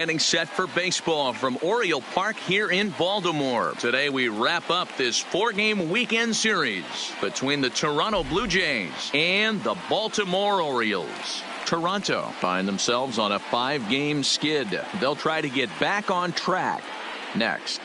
Getting set for baseball from Oriole Park here in Baltimore. Today we wrap up this 4-game weekend series between the Toronto Blue Jays and the Baltimore Orioles. Toronto find themselves on a 5-game skid. They'll try to get back on track next.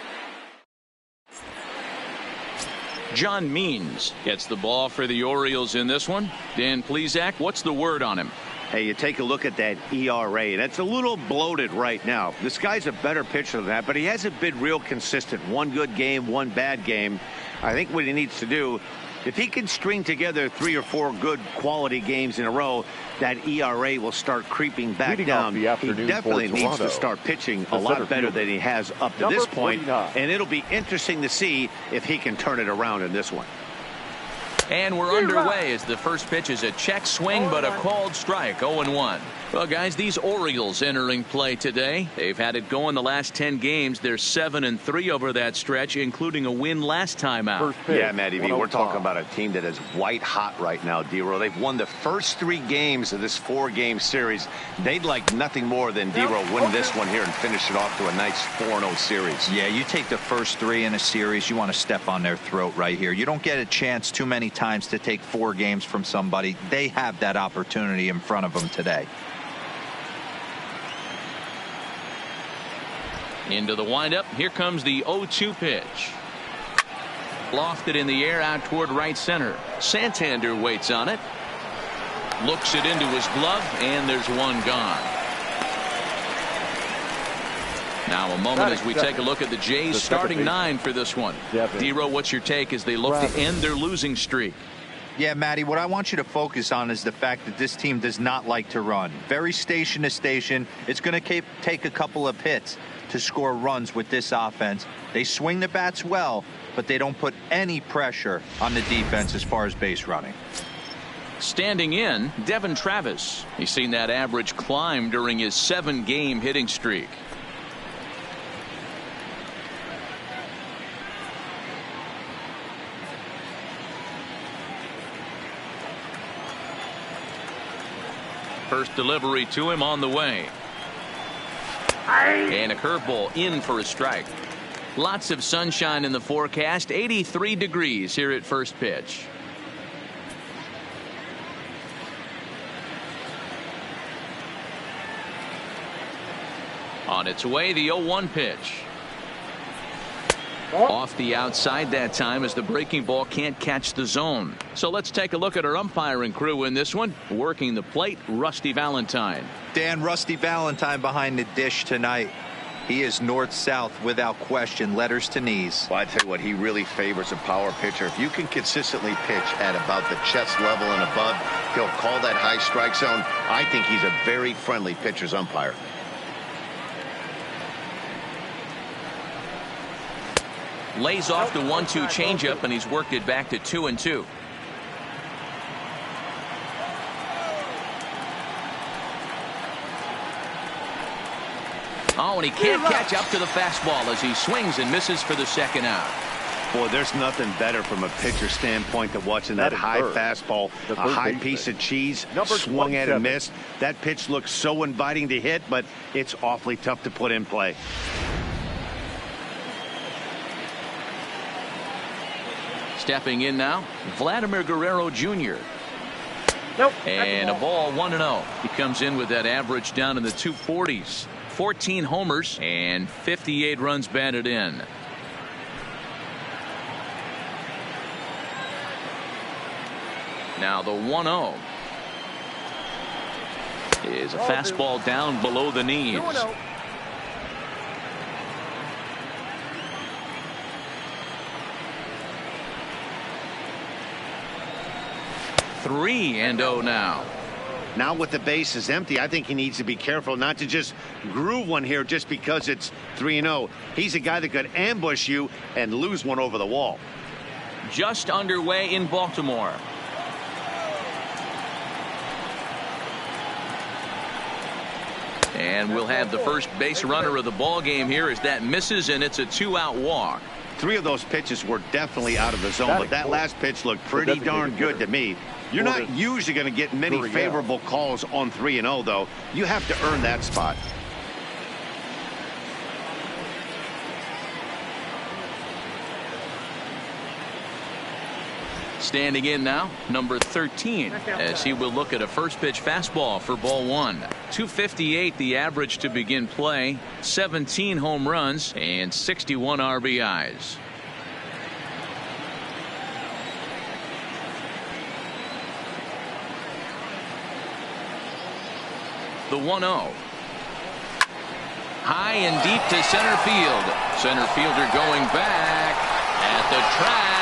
John Means gets the ball for the Orioles in this one. Dan Plesac, what's the word on him? Hey, you take a look at that ERA, and it's a little bloated right now. This guy's a better pitcher than that, but he hasn't been real consistent. One good game, one bad game. I think what he needs to do, if he can string together 3 or 4 good quality games in a row, that ERA will start creeping back down. He definitely needs to start pitching a lot better than he has up to this point, and it'll be interesting to see if he can turn it around in this one. And we're underway as the first pitch is a check swing, but a called strike, 0-1. Well, guys, these Orioles entering play today. They've had it going the last 10 games. They're 7-3 over that stretch, including a win last time out. Yeah, Matty V, we're talking about a team that is white hot right now, D-Row. They've won the first 3 games of this 4-game series. They'd like nothing more than D-Row win this one here and finish it off to a nice 4-0 series. Yeah, you take the first 3 in a series, you want to step on their throat right here. You don't get a chance too many times to take 4 games from somebody. They have that opportunity in front of them today. Into the windup. Here comes the 0-2 pitch. Lofted in the air out toward right center. Santander waits on it. Looks it into his glove, and there's one gone. Now a moment as we take a look at the Jays starting 9 for this one. D-Row, what's your take as they look to end their losing streak? Yeah, Matty, what I want you to focus on is the fact that this team does not like to run. Very station to station. It's going to take a couple of hits to score runs with this offense. They swing the bats well, but they don't put any pressure on the defense as far as base running. Standing in, Devin Travis. He's seen that average climb during his 7-game hitting streak. First delivery to him on the way. And a curveball in for a strike. Lots of sunshine in the forecast. 83 degrees here at first pitch. On its way, the 0-1 pitch. Off the outside that time as the breaking ball can't catch the zone. So let's take a look at our umpiring crew in this one. Working the plate, Rusty Valentine. Dan, Rusty Valentine behind the dish tonight. He is north-south without question, letters to knees. Well, I tell you what, he really favors a power pitcher. If you can consistently pitch at about the chest level and above, he'll call that high strike zone. I think he's a very friendly pitcher's umpire. Lays off the 1-2 changeup, and he's worked it back to 2-2. Oh, and he can't catch up to the fastball as he swings and misses for the second out. Boy, there's nothing better from a pitcher standpoint than watching that high fastball, a high piece of cheese, swung at and missed. That pitch looks so inviting to hit, but it's awfully tough to put in play. Stepping in now, Vladimir Guerrero Jr. And a ball 1-0. He comes in with that average down in the 240s. 14 homers and 58 runs batted in. Now the 1-0 is a fastball down below the knees. 3-0 now. Now with the bases empty, I think he needs to be careful not to just groove one here just because it's 3-0. He's a guy that could ambush you and lose one over the wall. Just underway in Baltimore. And we'll have the first base runner of the ball game here as that misses, and it's a 2-out walk. 3 of those pitches were definitely out of the zone, but that last pitch looked pretty darn good to me. You're not usually going to get many favorable calls on 3-0, though. You have to earn that spot. Standing in now, number 13, as he will look at a first pitch fastball for ball one. 258 the average to begin play, 17 home runs and 61 RBIs. The 1-0. High and deep to center field. Center fielder going back at the track.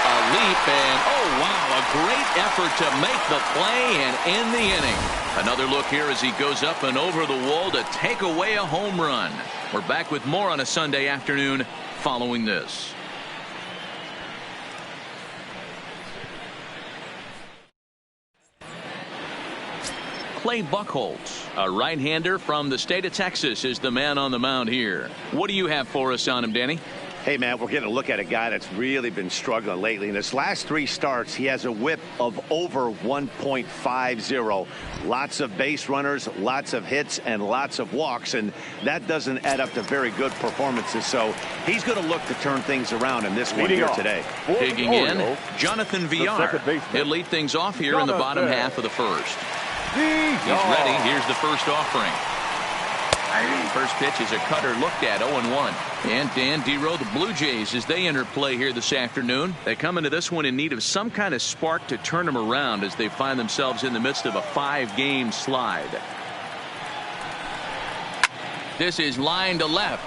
A leap and oh wow, a great effort to make the play and end the inning. Another look here as he goes up and over the wall to take away a home run. We're back with more on a Sunday afternoon following this. Clay Buchholz, a right-hander from the state of Texas, is the man on the mound here. What do you have for us on him, Danny? Hey, man, we're getting a look at a guy that's really been struggling lately. In his last 3 starts, he has a whip of over 1.50. Lots of base runners, lots of hits, and lots of walks, and that doesn't add up to very good performances. So he's going to look to turn things around in this one here today. Digging in, Jonathan Villar. He'll lead things off here in the bottom half of the first. He's ready. Here's the first offering. First pitch is a cutter looked at, 0-1. And Dan Dero, the Blue Jays, as they enter play here this afternoon, they come into this one in need of some kind of spark to turn them around as they find themselves in the midst of a 5-game slide. This is line to left.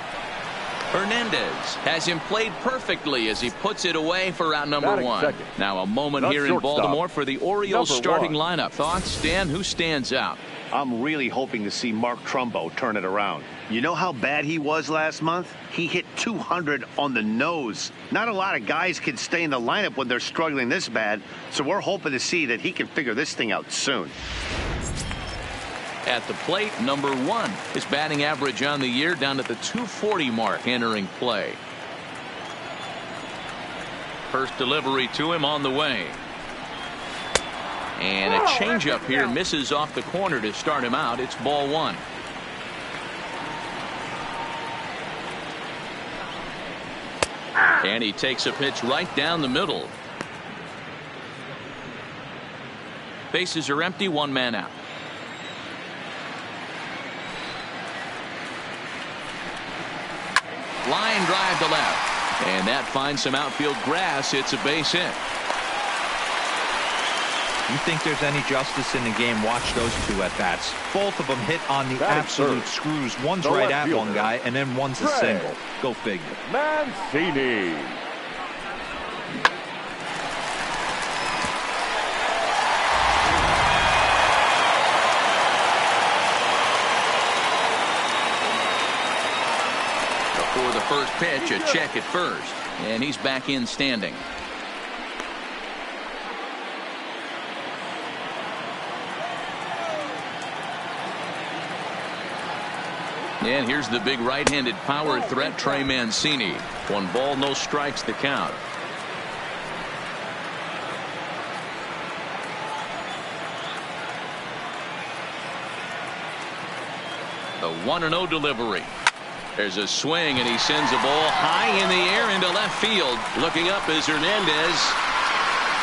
Hernandez has him played perfectly as he puts it away for out number 1. Now a moment here in Baltimore for the Orioles starting lineup. Thoughts, Dan? Who stands out? I'm really hoping to see Mark Trumbo turn it around. You know how bad he was last month? He hit 200 on the nose. Not a lot of guys can stay in the lineup when they're struggling this bad, so we're hoping to see that he can figure this thing out soon. At the plate, number 1. His batting average on the year down at the 240 mark entering play. First delivery to him on the way. And a changeup here misses off the corner to start him out. It's ball 1. And he takes a pitch right down the middle. Bases are empty, 1 man out. Line drive to left. And that finds some outfield grass. It's a base hit. You think there's any justice in the game? Watch those 2 at bats. Both of them hit on the absolute screws. One's right at one guy, and then one's a single. Go figure. Mancini. Before the first pitch, a check at first, and he's back in standing. And here's the big right-handed power threat, Trey Mancini. 1 ball, no strikes, the count. The 1-0 delivery. There's a swing, and he sends a ball high in the air into left field. Looking up is Hernandez.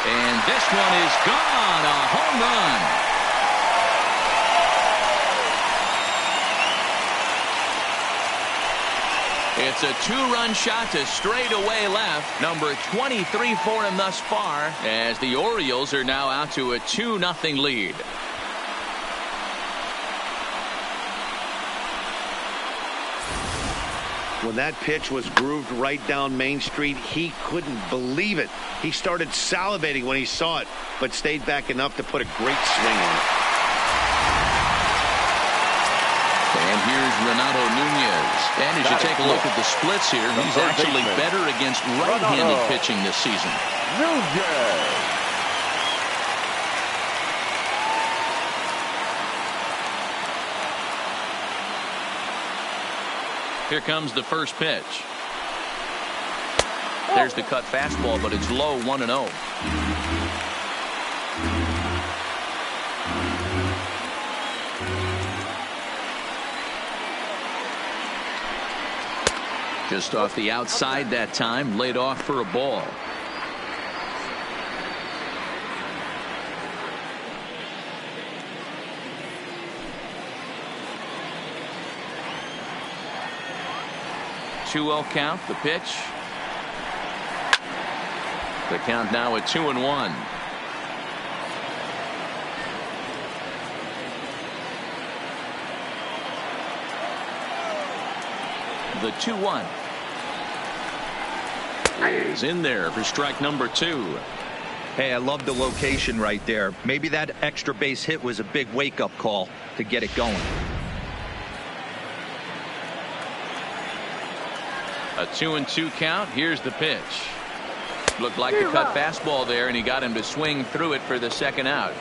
And this one is gone. A home run. It's a 2-run shot to straightaway left. Number 23 for him thus far, as the Orioles are now out to a 2-0 lead. When that pitch was grooved right down Main Street, he couldn't believe it. He started salivating when he saw it, but stayed back enough to put a great swing on it. And here's Renato Nunez. And as you take a look at the splits here, he's actually better against right-handed pitching this season. Nunez. Here comes the first pitch. There's the cut fastball, but it's low, 1-0. Just off the outside that time, laid off for a ball. 2-0 count. The pitch. The count now at 2-1. The 2-1 is in there for strike number 2. Hey, I love the location right there. Maybe that extra base hit was a big wake-up call to get it going. A 2-2 count. Here's the pitch. Looked like a cut fastball there, and he got him to swing through it for the second out.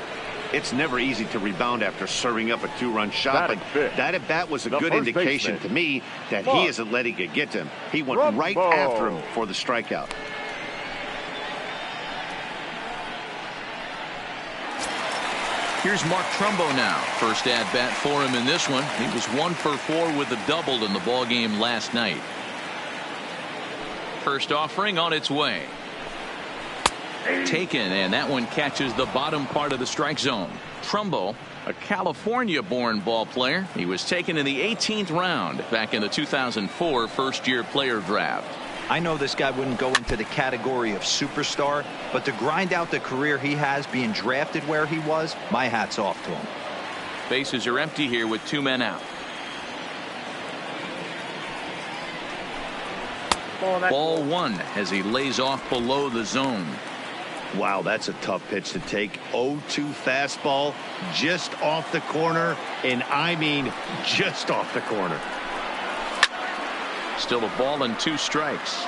It's never easy to rebound after serving up a 2-run shot, but that at bat was a good indication to me that he isn't letting it get to him. He went right after him for the strikeout. Here's Mark Trumbo now. First at bat for him in this one. He was 1 for 4 with a double in the ball game last night. First offering on its way. Taken, and that one catches the bottom part of the strike zone. Trumbo, a California-born ball player. He was taken in the 18th round back in the 2004 first-year player draft. I know this guy wouldn't go into the category of superstar, but to grind out the career he has being drafted where he was, my hat's off to him. Bases are empty here with 2 men out. Ball 1 as he lays off below the zone. Wow, that's a tough pitch to take. 0-2 fastball just off the corner, and I mean just off the corner. Still a ball and 2 strikes.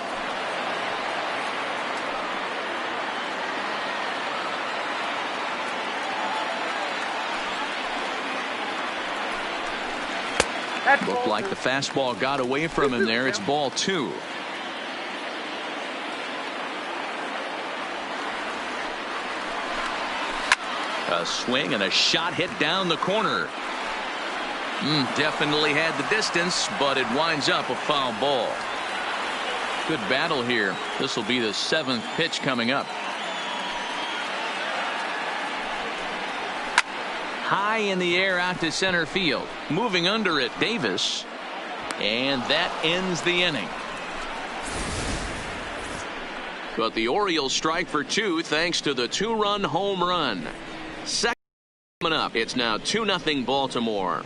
Looked like the fastball got away from him there. It's ball 2. A swing and a shot hit down the corner. Definitely had the distance, but it winds up a foul ball. Good battle here. This will be the 7th pitch coming up. High in the air out to center field. Moving under it, Davis. And that ends the inning. But the Orioles strike for 2 thanks to the 2-run home run. Second coming up. It's now 2-0 Baltimore.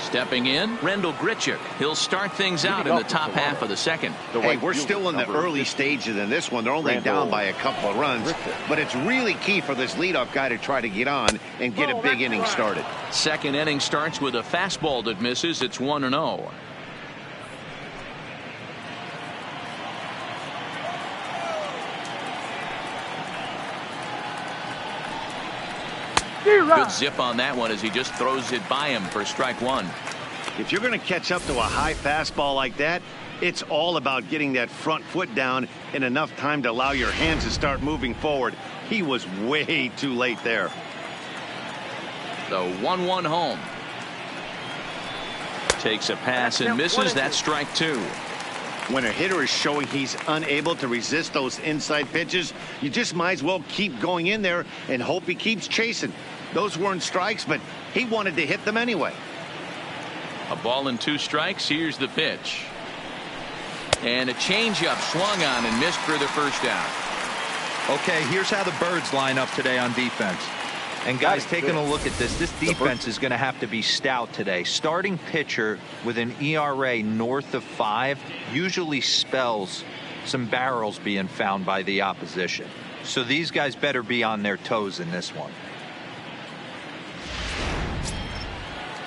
Stepping in, Rendell Grichuk. He'll start things out in the top half of the second. Hey, we're still in the early stages in this one. They're only down by a couple of runs, but it's really key for this leadoff guy to try to get on and get a big inning started. Second inning starts with a fastball that misses. It's 1-0. Good zip on that one as he just throws it by him for strike 1. If you're going to catch up to a high fastball like that, it's all about getting that front foot down in enough time to allow your hands to start moving forward. He was way too late there. The 1-1 home. Takes a pass and misses. That's strike 2. When a hitter is showing he's unable to resist those inside pitches, you just might as well keep going in there and hope he keeps chasing. Those weren't strikes, but he wanted to hit them anyway. A ball and 2 strikes. Here's the pitch. And a changeup swung on and missed for the first out. Okay, here's how the Birds line up today on defense. And guys, taking a look at this defense is going to have to be stout today. Starting pitcher with an ERA north of 5 usually spells some barrels being found by the opposition. So these guys better be on their toes in this one.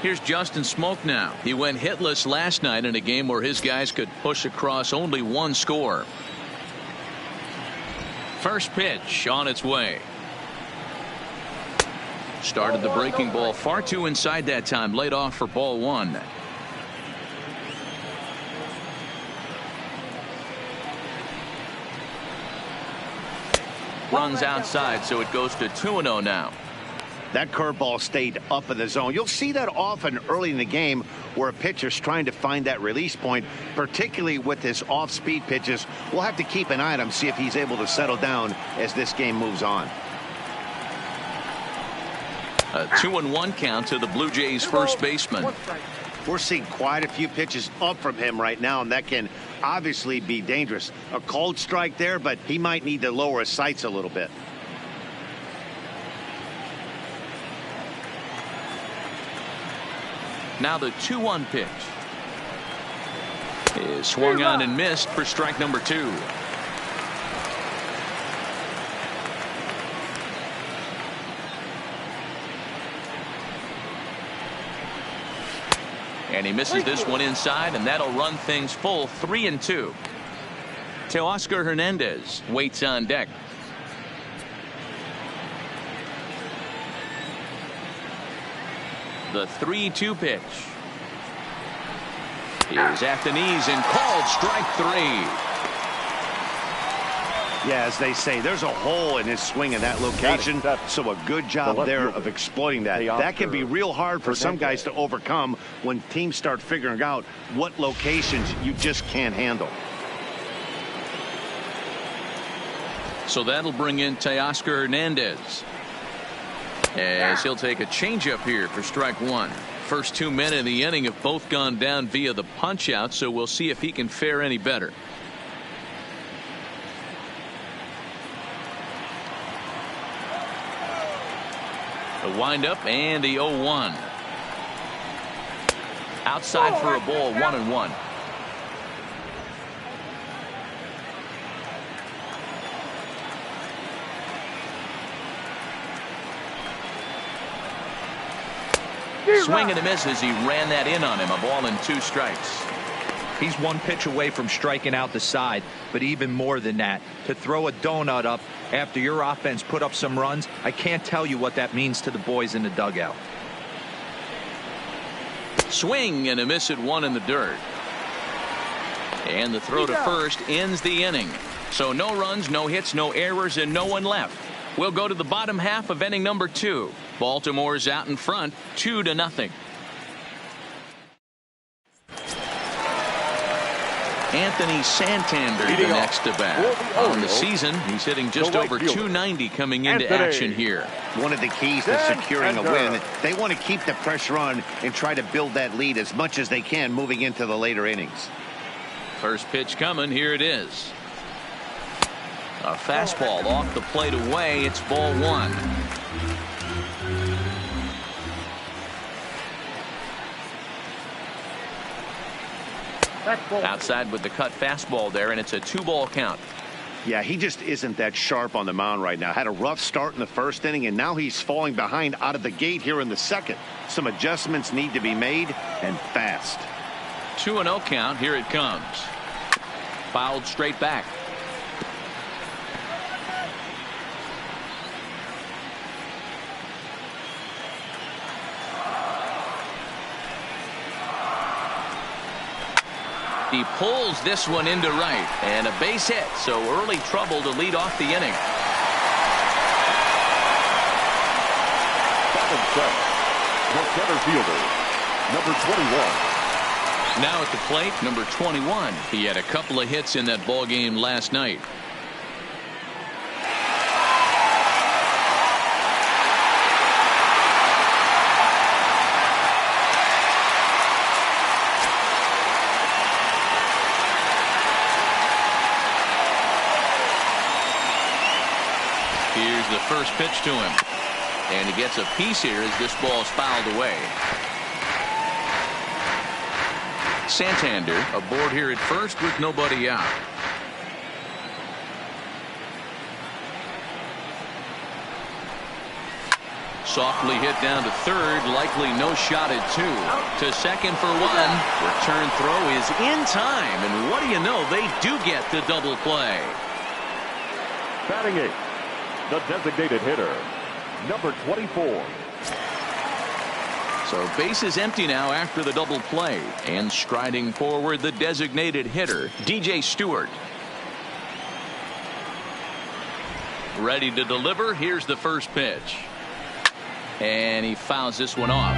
Here's Justin Smoke now. He went hitless last night in a game where his guys could push across only 1 score. First pitch on its way. Started the breaking ball far too inside that time. Laid off for ball 1. Runs outside, so it goes to 2-0 now. That curveball stayed up in the zone. You'll see that often early in the game where a pitcher's trying to find that release point, particularly with his off-speed pitches. We'll have to keep an eye on him, see if he's able to settle down as this game moves on. A 2-1 count to the Blue Jays first baseman. We're seeing quite a few pitches up from him right now, and that can obviously be dangerous. A cold strike there, but he might need to lower his sights a little bit. Now the 2-1 pitch is swung on and missed for strike number 2. And he misses this one inside, and that'll run things full 3-2. Teoscar Hernandez waits on deck. The 3-2 pitch is at the knees and called strike 3. Yeah, as they say, there's a hole in his swing in that location, so a good job there of exploiting that. That can be real hard for some guys to overcome when teams start figuring out what locations you just can't handle. So that'll bring in Teoscar Hernandez, as he'll take a changeup here for strike 1. First 2 men in the inning have both gone down via the punch out, so we'll see if he can fare any better. The windup and the 0-1. Outside for a ball, 1-1. Swing and a miss as he ran that in on him. A ball and 2 strikes. He's one pitch away from striking out the side, but even more than that, to throw a donut up after your offense put up some runs, I can't tell you what that means to the boys in the dugout. Swing and a miss at 1 in the dirt. And the throw to first ends the inning. So no runs, no hits, no errors, and no one left. We'll go to the bottom half of inning number 2. Baltimore's out in front, 2-0. Anthony Santander the next to bat. On the season, he's hitting just over 290 coming into action here. One of the keys to securing a win, they want to keep the pressure on and try to build that lead as much as they can moving into the later innings. First pitch coming. Here it is. A fastball off the plate away. It's ball 1. Outside with the cut fastball there, and it's a 2-ball count. Yeah, he just isn't that sharp on the mound right now. Had a rough start in the first inning, and now he's falling behind out of the gate here in the second. Some adjustments need to be made, and fast. 2-0 count. Here it comes. Fouled straight back. He pulls this one into right, and a base hit, so early trouble to lead off the inning. Batting set, the center fielder, number 21. Now at the plate, number 21. He had a couple of hits in that ball game last night. Here's the first pitch to him, and he gets a piece here as this ball's fouled away. Santander aboard here at first with nobody out. Softly hit down to third, likely no shot at 2. To second for 1. Return throw is in time, and what do you know, they do get the double play. Batting 8, the designated hitter, number 24. So base is empty now after the double play, and striding forward the designated hitter, DJ Stewart. Ready to deliver. Here's the first pitch, and he fouls this one off.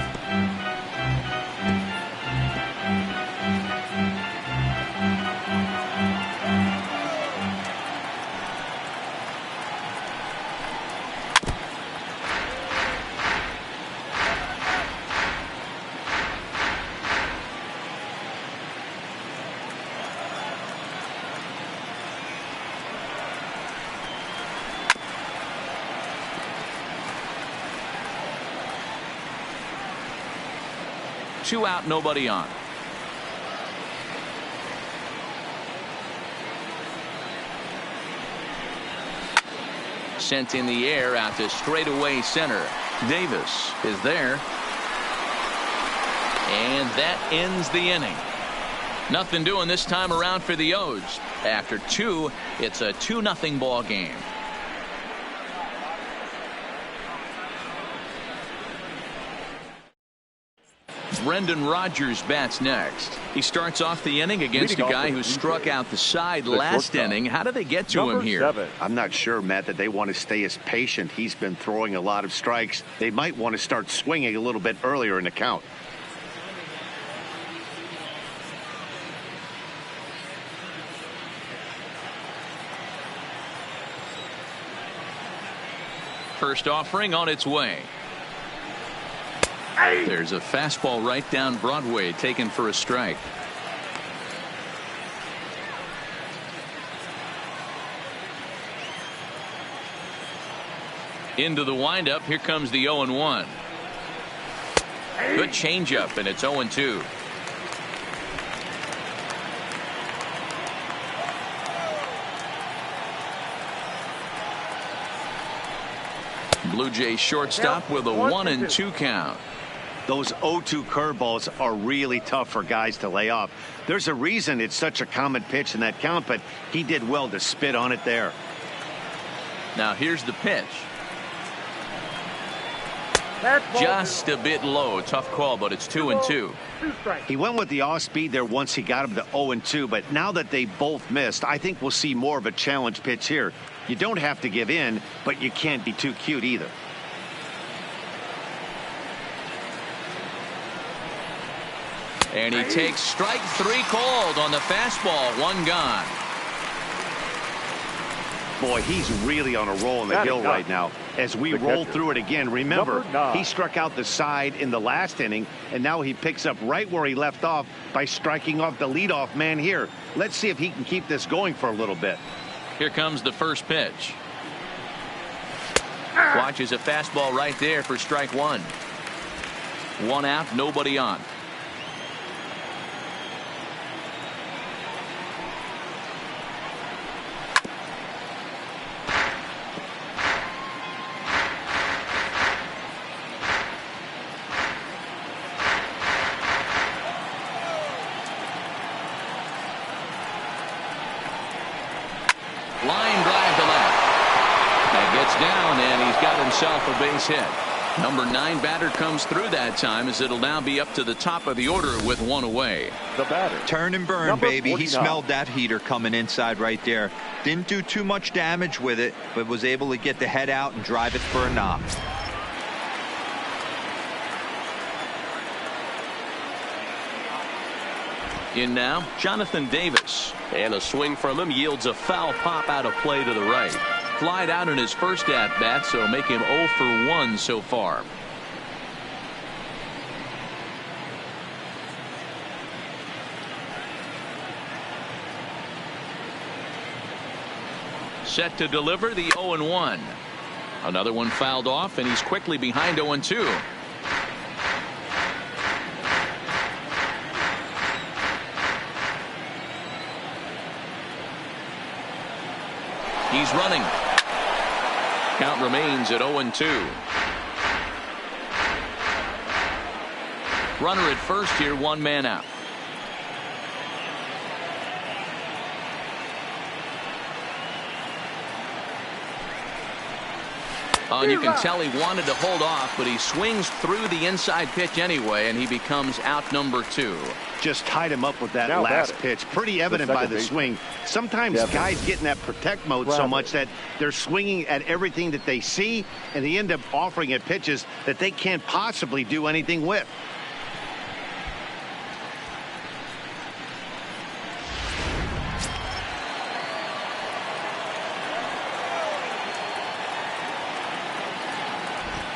2 out, nobody on. Sent in the air out to straightaway center. Davis is there. And that ends the inning. Nothing doing this time around for the O's. After 2, it's a 2-0 ball game. Brendan Rodgers bats next. He starts off the inning against a guy who struck out the side last inning. How do they get to him here? 7. I'm not sure, Matt, that they want to stay as patient. He's been throwing a lot of strikes. They might want to start swinging a little bit earlier in the count. First offering on its way. There's a fastball right down Broadway, taken for a strike. Into the windup. Here comes the 0-1. Good changeup, and it's 0-2. Blue Jays shortstop with a 1-2 count. Those 0-2 curveballs are really tough for guys to lay off. There's a reason it's such a common pitch in that count, but he did well to spit on it there. Now here's the pitch. Just a bit low. Tough call, but it's 2-2. He went with the off speed there once he got him to 0-2, but now that they both missed, I think we'll see more of a challenge pitch here. You don't have to give in, but you can't be too cute either. And he takes strike 3 called on the fastball. 1 gone. Boy, he's really on a roll in the hill right now. As we roll through it again, remember, he struck out the side in the last inning, and now he picks up right where he left off by striking off the leadoff man here. Let's see if he can keep this going for a little bit. Here comes the first pitch. Watches a fastball right there for strike 1. 1 out, nobody on. Line drive to left. That gets down, and he's got himself a base hit. Number 9 batter comes through that time, as it'll now be up to the top of the order with 1 away. The batter. Turn and burn, Number baby. 49. He smelled that heater coming inside right there. Didn't do too much damage with it, but was able to get the head out and drive it for a knock. In now, Jonathan Davis. And a swing from him yields a foul pop out of play to the right. Flied out in his first at-bat, so make him 0 for 1 so far. Set to deliver the 0-1. Another one fouled off, and he's quickly behind 0-2. He's running. Count remains at 0-2. Runner at first here, 1 man out. Oh, and you can tell he wanted to hold off, but he swings through the inside pitch anyway, and he becomes out number 2. Just tied him up with that last pitch. Pretty evident by the swing. Sometimes guys get in that protect mode so much that they're swinging at everything that they see, and they end up offering at pitches that they can't possibly do anything with.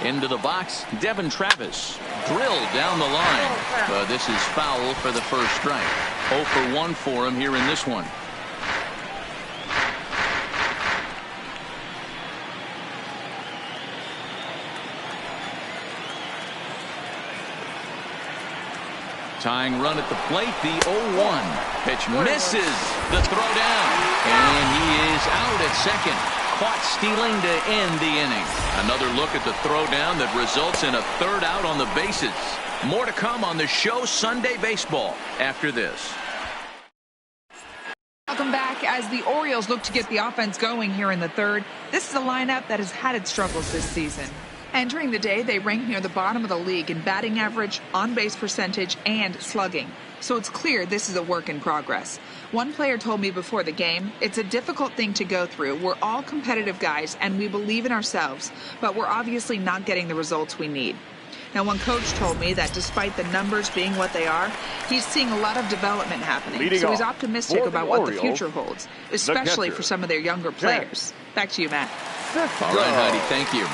Into the box, Devin Travis. Drilled down the line. This is foul for the first strike. 0 for 1 for him here in this one. Tying run at the plate, the 0-1. Pitch misses the throw down. And he is out at second. Caught stealing to end the inning. Another look at the throw down that results in a third out on the bases. More to come on the show Sunday Baseball after this. Welcome back. As the Orioles look to get the offense going here in the third, this is a lineup that has had its struggles this season. Entering the day, they rank near the bottom of the league in batting average, on-base percentage, and slugging. So it's clear this is a work in progress. One player told me before the game, it's a difficult thing to go through. We're all competitive guys, and we believe in ourselves, but we're obviously not getting the results we need. Now, one coach told me that despite the numbers being what they are, he's seeing a lot of development happening. So he's optimistic about what the future holds, especially for some of their younger players. Back to you, Matt. All right, Heidi, thank you.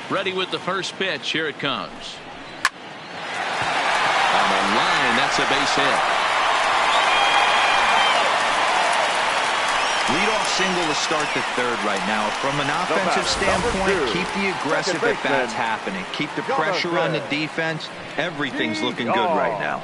Ready with the first pitch. Here it comes. On the line, that's a base hit. Leadoff single to start the third right now. From an offensive standpoint, keep the aggressive at-bats happening. Keep the pressure on the defense. Everything's looking good right now.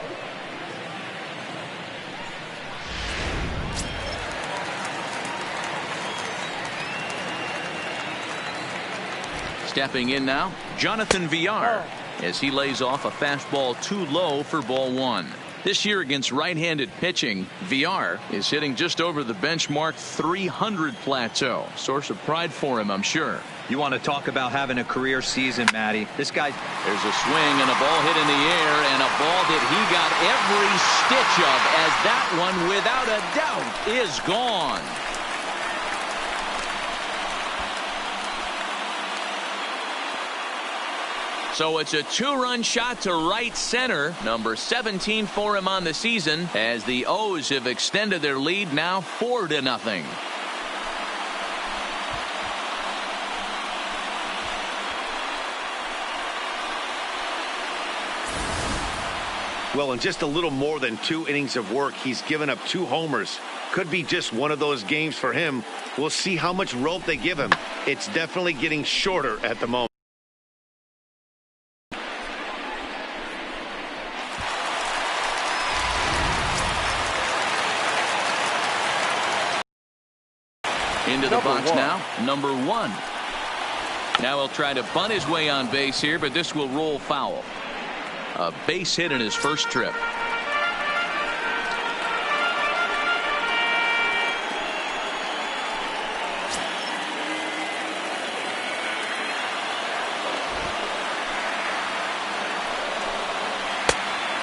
Stepping in now, Jonathan Villar, as he lays off a fastball too low for ball one. This year against right-handed pitching, Villar is hitting just over the benchmark 300 plateau. Source of pride for him, I'm sure. You want to talk about having a career season, Matty. This guy... There's a swing and a ball hit in the air, and a ball that he got every stitch of, as that one, without a doubt, is gone. So it's a two-run shot to right center, number 17 for him on the season, as the O's have extended their lead now 4-0. Well, in just a little more than 2 innings of work, he's given up 2 homers. Could be just one of those games for him. We'll see how much rope they give him. It's definitely getting shorter at the moment. Into the box now, number 1. Now he'll try to bunt his way on base here, but this will roll foul. A base hit in his first trip.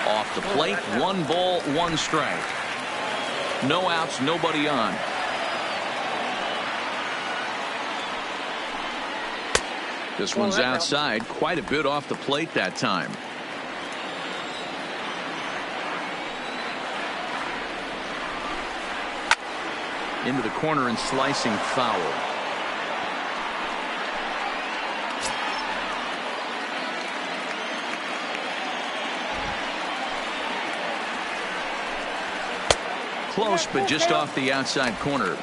Off the plate, 1 ball, 1 strike. No outs, nobody on. This one's outside, quite a bit off the plate that time. Into the corner and slicing foul. Close, but just off the outside corner.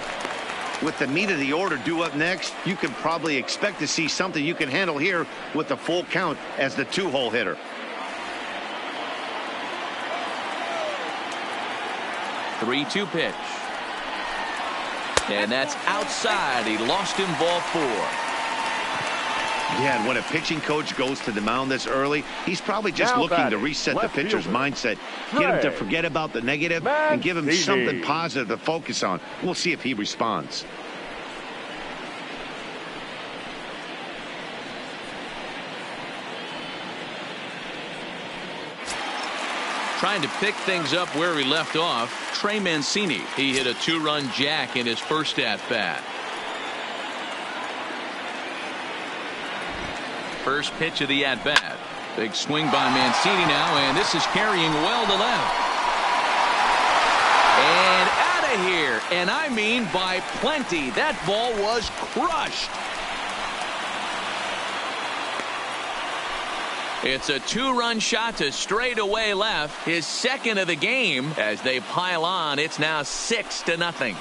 With the meat of the order due up next, you can probably expect to see something you can handle here with the full count as the 2-hole hitter. Three-two pitch. And that's outside. He lost him, ball 4. Yeah, and when a pitching coach goes to the mound this early, he's probably just looking to reset the pitcher's mindset, get him to forget about the negative, and give him something positive to focus on. We'll see if he responds. Trying to pick things up where he left off, Trey Mancini. He hit a 2-run jack in his first at-bat. First pitch of the at-bat. Big swing by Mancini now, and this is carrying well to left. And out of here, and I mean by plenty. That ball was crushed. It's a 2-run shot to straightaway left, his second of the game. As they pile on, it's now 6-0.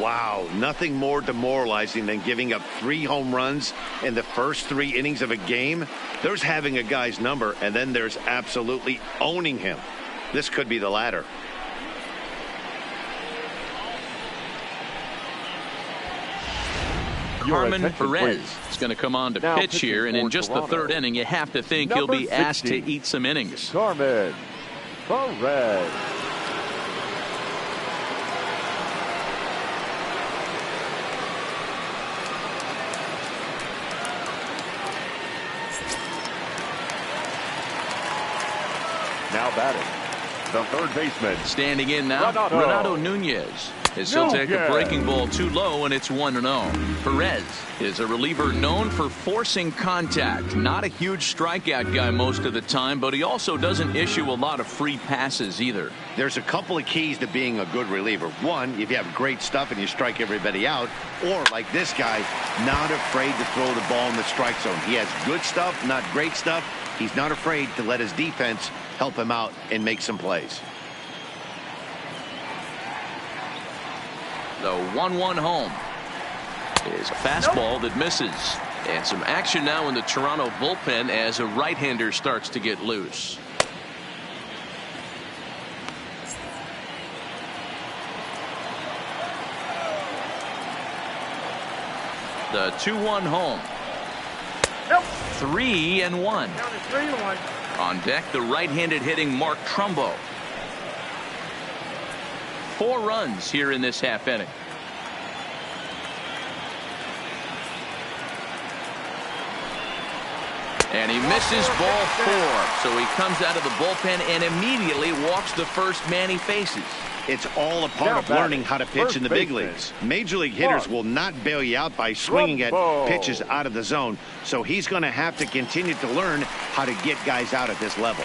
Wow, nothing more demoralizing than giving up 3 home runs in the first 3 innings of a game. There's having a guy's number, and then there's absolutely owning him. This could be the latter. Carmen Perez is going to come on to pitch here, and in just the 3rd inning, you have to think he'll be asked to eat some innings. Carmen Perez. Now batting, the 3rd baseman. Standing in now, Renato Nunez. He'll take a breaking ball too low, and it's 1-0. Perez is a reliever known for forcing contact. Not a huge strikeout guy most of the time, but he also doesn't issue a lot of free passes either. There's a couple of keys to being a good reliever. One, if you have great stuff and you strike everybody out, or like this guy, not afraid to throw the ball in the strike zone. He has good stuff, not great stuff. He's not afraid to let his defense help him out and make some plays. The 1-1 home is a fastball that misses. And some action now in the Toronto bullpen as a right-hander starts to get loose. The 2-1 home. 3-1. 3-1. On deck, the right-handed hitting Mark Trumbo. 4 runs here in this half inning. And he misses ball 4. So he comes out of the bullpen and immediately walks the first man he faces. It's all a part of learning how to pitch in the big leagues. Major league hitters will not bail you out by swinging at pitches out of the zone. So he's going to have to continue to learn how to get guys out at this level.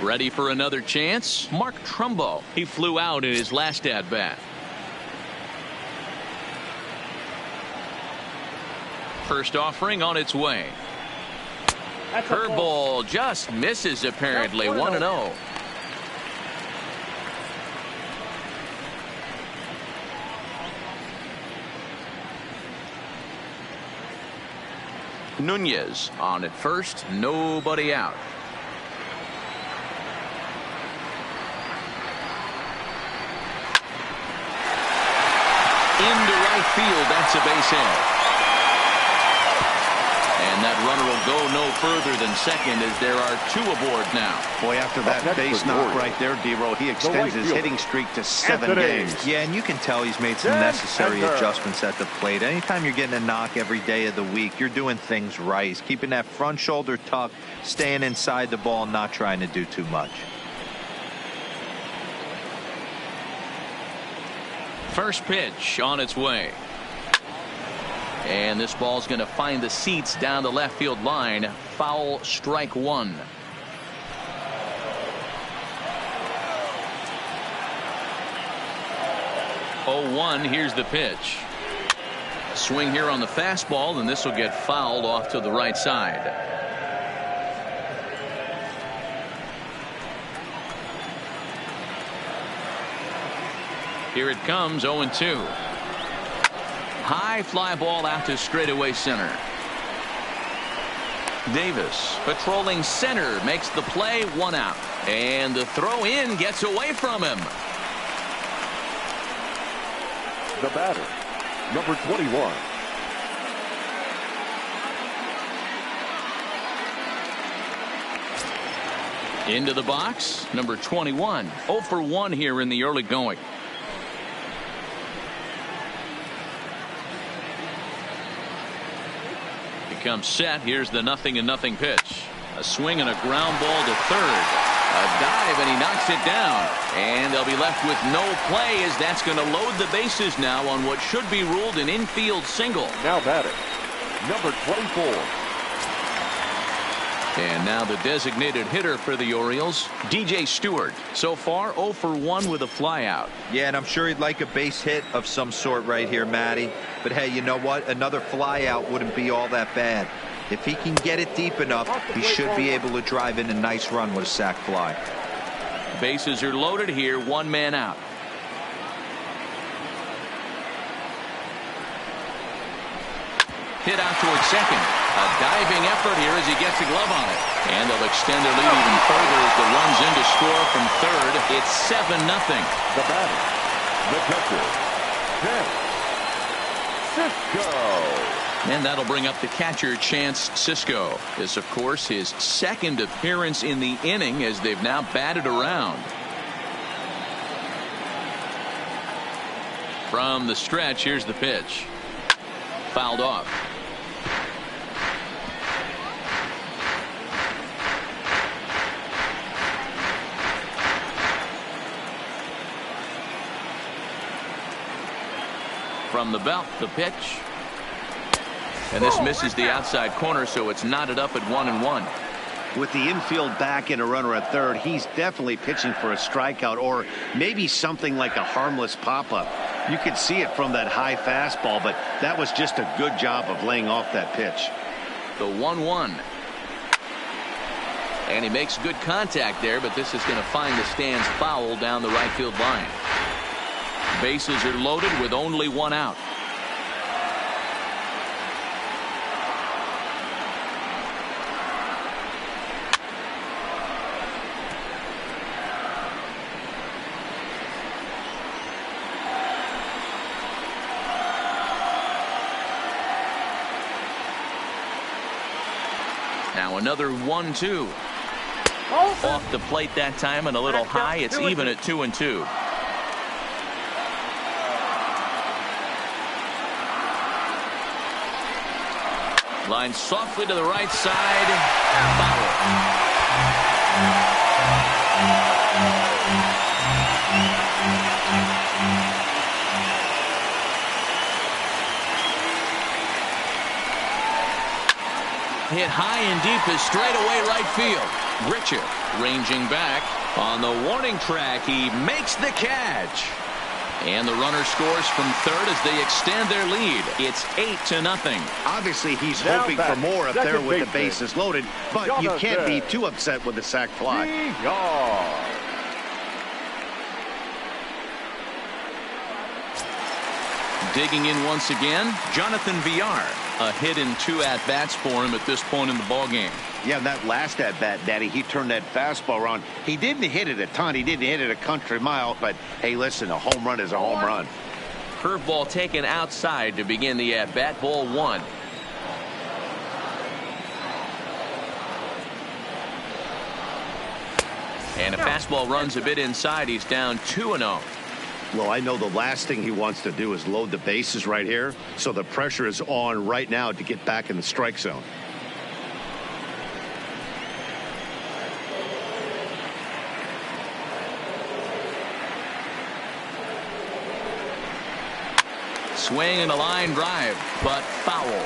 Ready for another chance? Mark Trumbo. He flew out in his last at-bat. First offering on its way. Curveball just misses apparently. 1-0. Nunez on at first, nobody out. Into right field, that's a base hit. And that runner will go no further than second as there are 2 aboard now. Boy, after that base knock right there, D-Row, he extends his hitting streak to 7 games. Yeah, and you can tell he's made some necessary adjustments at the plate. Anytime you're getting a knock every day of the week, you're doing things right. He's keeping that front shoulder tucked, staying inside the ball, not trying to do too much. First pitch on its way. And this ball's going to find the seats down the left field line. Foul, strike 1. Oh, 1. Here's the pitch. Swing here on the fastball, and this will get fouled off to the right side. Here it comes, 0-2. High fly ball out to straightaway center. Davis patrolling center makes the play, 1 out. And the throw in gets away from him. The batter, number 21. Into the box, number 21. 0 for 1 here in the early going. Comes set. Here's the 0-0 pitch. A swing and a ground ball to third. A dive and he knocks it down. And they'll be left with no play as that's going to load the bases now on what should be ruled an infield single. Now batting, number 24. And now the designated hitter for the Orioles, DJ Stewart. So far 0 for 1 with a flyout. Yeah, and I'm sure he'd like a base hit of some sort right here, Matty. But hey, you know what? Another flyout wouldn't be all that bad. If he can get it deep enough, he should be able to drive in a nice run with a sac fly. Bases are loaded here, 1 man out. Hit out towards second. A diving effort here as he gets a glove on it. And they'll extend their lead even further as the runs in to score from third. It's 7-0. The batter, the catcher, Chance Sisco. And that'll bring up the catcher, Chance Sisco. This, of course, his second appearance in the inning as they've now batted around. From the stretch, here's the pitch. Fouled off. From the belt, the pitch. And this misses the outside corner, so it's knotted up at 1-1. With the infield back and a runner at third, he's definitely pitching for a strikeout or maybe something like a harmless pop-up. You could see it from that high fastball, but that was just a good job of laying off that pitch. The 1-1. And he makes good contact there, but this is going to find the stands foul down the right field line. Bases are loaded with only one out. Now another 1-2. Off the plate that time and a little high. It's even at 2-2. Line softly to the right side. Foul. Hit high and deep is straightaway right field. Richard ranging back on the warning track. He makes the catch. And the runner scores from third as they extend their lead. It's 8-0. Obviously, he's hoping for more up there with the bases loaded, but you can't be too upset with the sac fly. Digging in once again, Jonathan Villar. A hit in 2 at-bats for him at this point in the ballgame. Yeah, that last at-bat, Daddy, he turned that fastball around. He didn't hit it a ton. He didn't hit it a country mile. But, hey, listen, a home run is a home run. Curveball taken outside to begin the at-bat. Ball 1. And a fastball runs a bit inside. He's down 2-0. Well, I know the last thing he wants to do is load the bases right here. So the pressure is on right now to get back in the strike zone. Swing and a line drive, but foul.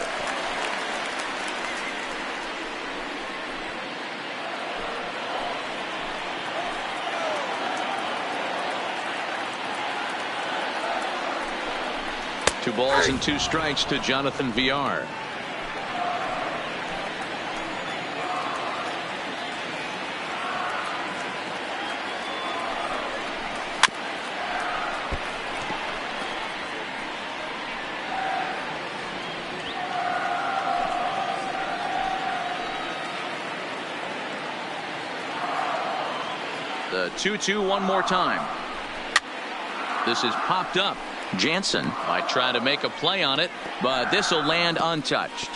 Two balls and 2 strikes to Jonathan Villar. The 2-2 one more time. This is popped up. Jansen might try to make a play on it, but this will land untouched.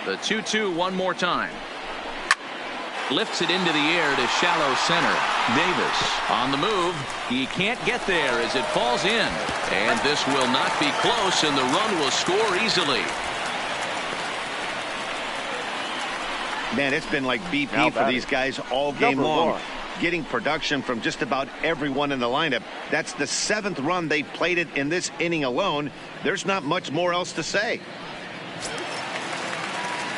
The 2-2 one more time. Lifts it into the air to shallow center. Davis on the move. He can't get there as it falls in. And this will not be close, and the run will score easily. Man, it's been like BP for these guys all game long. Getting production from just about everyone in the lineup. That's the 7th run they've played it in this inning alone. There's not much more else to say.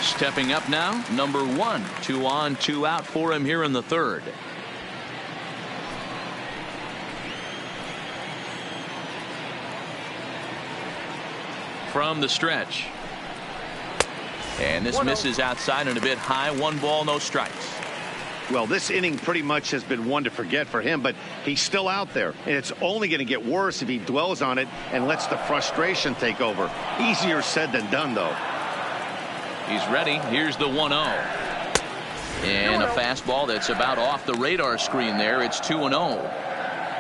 Stepping up now, number 1. 2 on, 2 out for him here in the 3rd. From the stretch. And this misses outside and a bit high. 1 ball, no strikes. Well, this inning pretty much has been one to forget for him, but he's still out there, and it's only going to get worse if he dwells on it and lets the frustration take over. Easier said than done, though. He's ready. Here's the 1-0. And a fastball that's about off the radar screen there. It's 2-0.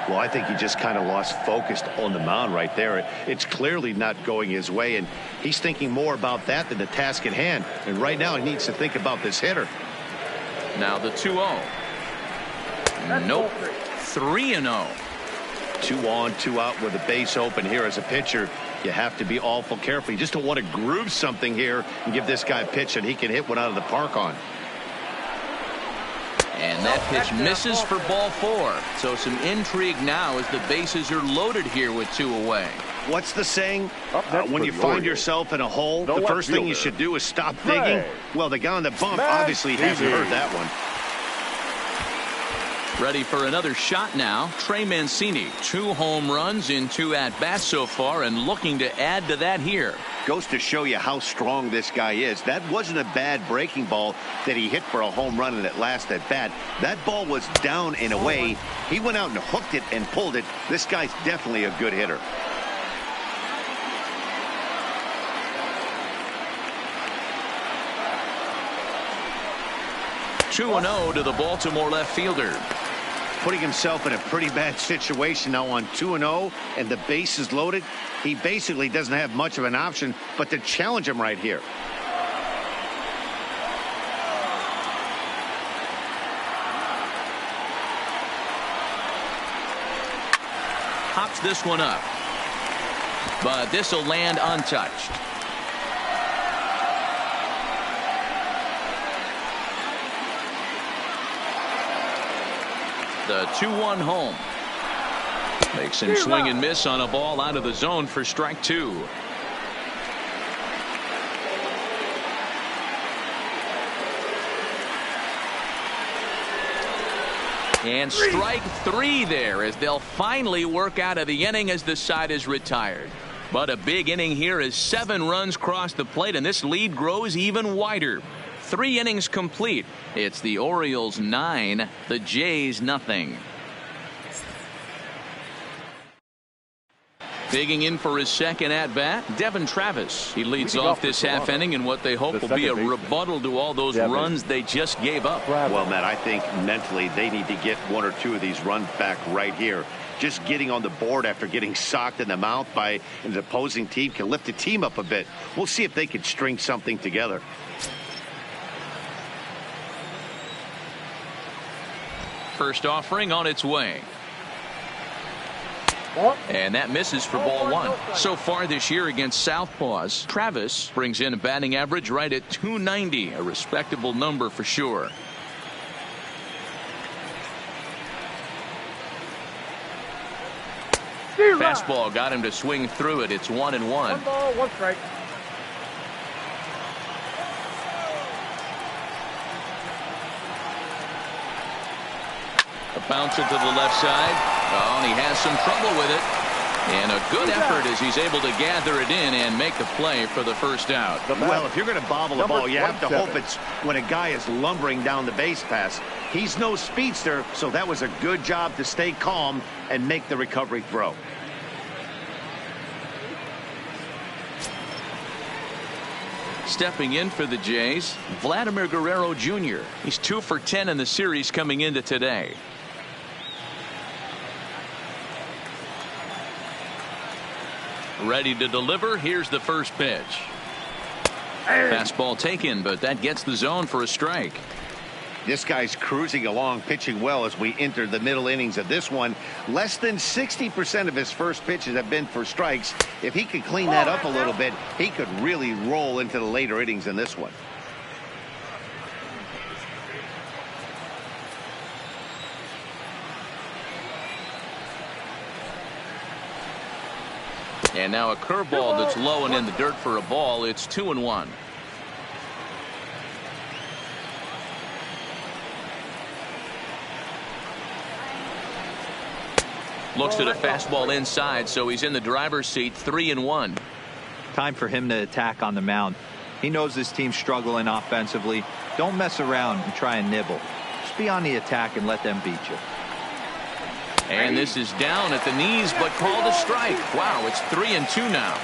Well, I think he just kind of lost focus on the mound right there. It's clearly not going his way, and he's thinking more about that than the task at hand. And right now he needs to think about this hitter. Now the 2-0. Nope. 3-0. 2 on, 2 out with a base open here as a pitcher. You have to be awful careful. You just don't want to groove something here and give this guy a pitch that he can hit one out of the park on. And that pitch misses for ball 4. So some intrigue now as the bases are loaded here with 2 away. What's the saying? When you find yourself in a hole, the first thing you should do is stop digging. Well, the guy on the bump obviously hasn't heard that one. Ready for another shot now. Trey Mancini, 2 home runs in 2 at-bats so far, and looking to add to that here. Goes to show you how strong this guy is. That wasn't a bad breaking ball that he hit for a home run in that last at-bat. That ball was down and away. He went out and hooked it and pulled it. This guy's definitely a good hitter. Two 2-0 to the Baltimore left fielder. Putting himself in a pretty bad situation now on 2-0 and the base is loaded. He basically doesn't have much of an option but to challenge him right here. Hops this one up, but this will land untouched. The 2-1 home. Makes him swing and miss on a ball out of the zone for strike 2. And strike 3 there as they'll finally work out of the inning as the side is retired. But a big inning here as 7 runs cross the plate, and this lead grows even wider. 3 innings complete. It's the Orioles 9, the Jays nothing. Digging in for his second at-bat, Devin Travis. He leads off this half inning in what they hope will be a rebuttal to all those runs they just gave up. Well, Matt, I think mentally they need to get 1 or 2 of these runs back right here. Just getting on the board after getting socked in the mouth by an opposing team can lift the team up a bit. We'll see if they can string something together. First offering on its way. And that misses for ball 1. So far this year against Southpaws, Travis brings in a batting average right at .290, a respectable number for sure. Fastball got him to swing through it. It's 1-1. 1 ball, 1 strike. A bouncer to the left side. Oh, and he has some trouble with it. And a good effort as he's able to gather it in and make the play for the first out. Well, if you're going to bobble the ball, you have to hope it's when a guy is lumbering down the base pass. He's no speedster, so that was a good job to stay calm and make the recovery throw. Stepping in for the Jays, Vladimir Guerrero Jr. He's 2 for 10 in the series coming into today. Ready to deliver. Here's the first pitch. Fastball taken, but that gets the zone for a strike. This guy's cruising along, pitching well as we enter the middle innings of this one. Less than 60% of his first pitches have been for strikes. If he could clean that up a little bit, he could really roll into the later innings in this one. And now a curveball that's low and in the dirt for a ball. It's 2-1. Looks at a fastball inside, so he's in the driver's seat. 3-1. Time for him to attack on the mound. He knows this team's struggling offensively. Don't mess around and try and nibble. be on the attack and let them beat you. And this is down at the knees, but called a strike. Wow, it's 3-2 now.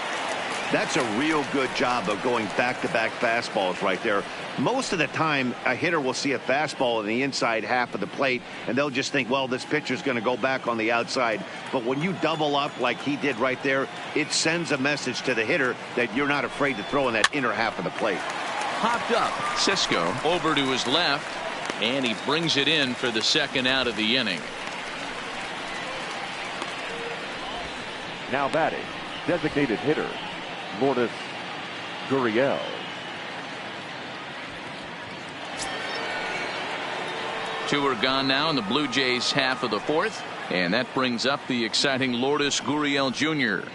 That's a real good job of going back-to-back fastballs right there. Most of the time, a hitter will see a fastball in the inside half of the plate, and they'll just think, well, this pitcher's going to go back on the outside. But when you double up like he did right there, it sends a message to the hitter that you're not afraid to throw in that inner half of the plate. Popped up. Cisco over to his left, and he brings it in for the second out of the inning. Now batting, designated hitter, Lourdes Gurriel. Two are gone now in the Blue Jays half of the fourth, and that brings up the exciting Lourdes Gurriel Jr.